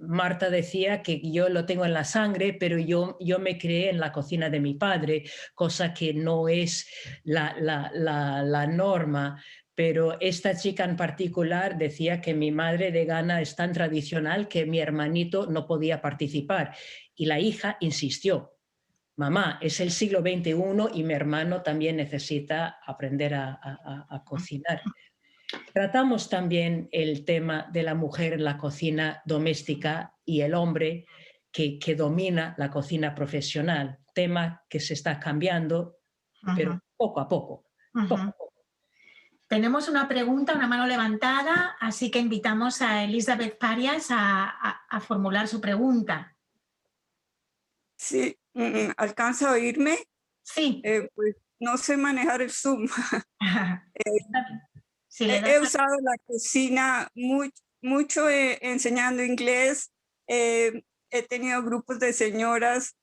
Marta decía que yo lo tengo en la sangre, pero yo me crié en la cocina de mi padre, cosa que no es la norma. Pero esta chica en particular decía que mi madre de Ghana es tan tradicional que mi hermanito no podía participar. Y la hija insistió: mamá, es el siglo XXI y mi hermano también necesita aprender a cocinar. Tratamos también el tema de la mujer en la cocina doméstica y el hombre que domina la cocina profesional, tema que se está cambiando, pero poco a poco. Poco a poco. Tenemos una pregunta, una mano levantada, así que invitamos a Elizabeth Parias a formular su pregunta. Sí, ¿alcanza a oírme? Sí. Pues no sé manejar el Zoom. Sí, he usado la cocina mucho enseñando inglés. He tenido grupos de señoras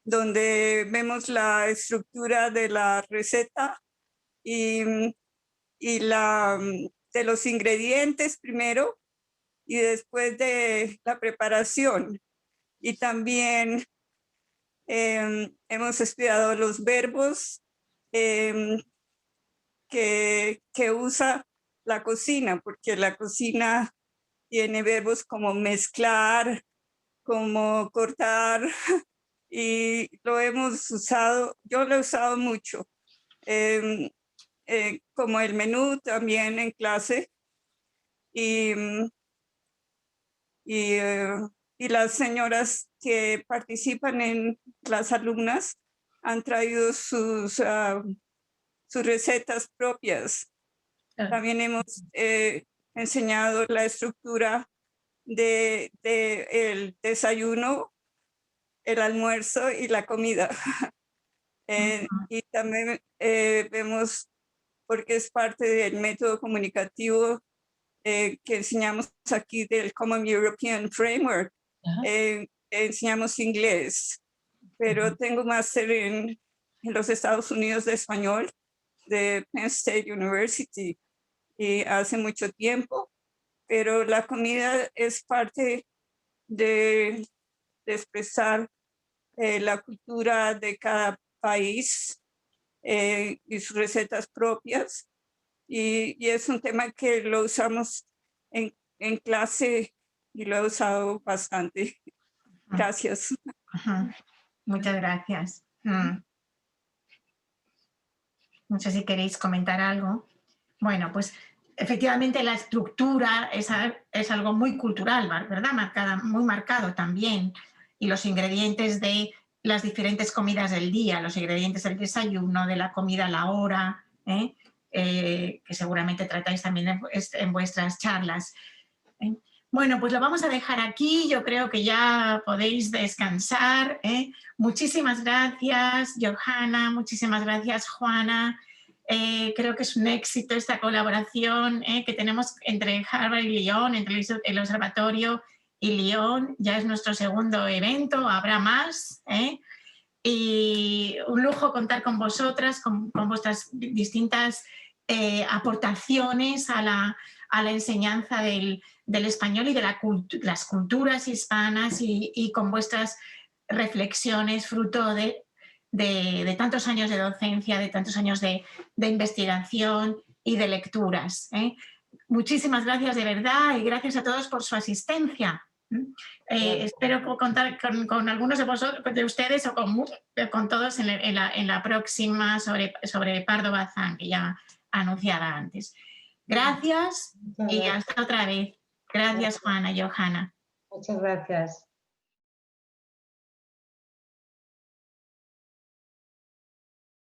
donde vemos la estructura de la receta y de los ingredientes primero y después de la preparación. Y también hemos estudiado los verbos que usa la cocina, porque la cocina tiene verbos como mezclar, como cortar, y lo hemos usado, yo lo he usado mucho, como el menú también en clase, y las señoras que participan en las alumnas han traído sus recetas propias. También hemos enseñado la estructura del desayuno, el almuerzo y la comida. Y también vemos, porque es parte del método comunicativo que enseñamos aquí del Common European Framework, enseñamos inglés, pero tengo máster en los Estados Unidos de español, de Penn State University, y hace mucho tiempo, pero la comida es parte de expresar la cultura de cada país y sus recetas propias, y es un tema que lo usamos en clase y lo he usado bastante. Gracias. Muchas gracias. No sé si queréis comentar algo. Bueno, pues efectivamente la estructura es algo muy cultural, ¿verdad? Muy marcado también. Y los ingredientes de las diferentes comidas del día, los ingredientes del desayuno, de la comida a la hora, que seguramente tratáis también en vuestras charlas. Bueno, pues lo vamos a dejar aquí. Yo creo que ya podéis descansar. Muchísimas gracias, Johanna. Muchísimas gracias, Juana. Creo que es un éxito esta colaboración que tenemos entre Harvard y Lyon, entre el observatorio y Lyon. Ya es nuestro segundo evento, habrá más. Y un lujo contar con vosotras, con vuestras distintas aportaciones a la enseñanza del español y de las culturas hispanas y con vuestras reflexiones fruto de tantos años de docencia, de tantos años de investigación y de lecturas. Muchísimas gracias de verdad y gracias a todos por su asistencia. Espero contar con algunos de ustedes o con todos en la próxima sobre Pardo Bazán, que ya anunciaba antes. Gracias y hasta otra vez. Gracias, Juana y Johanna. Muchas gracias.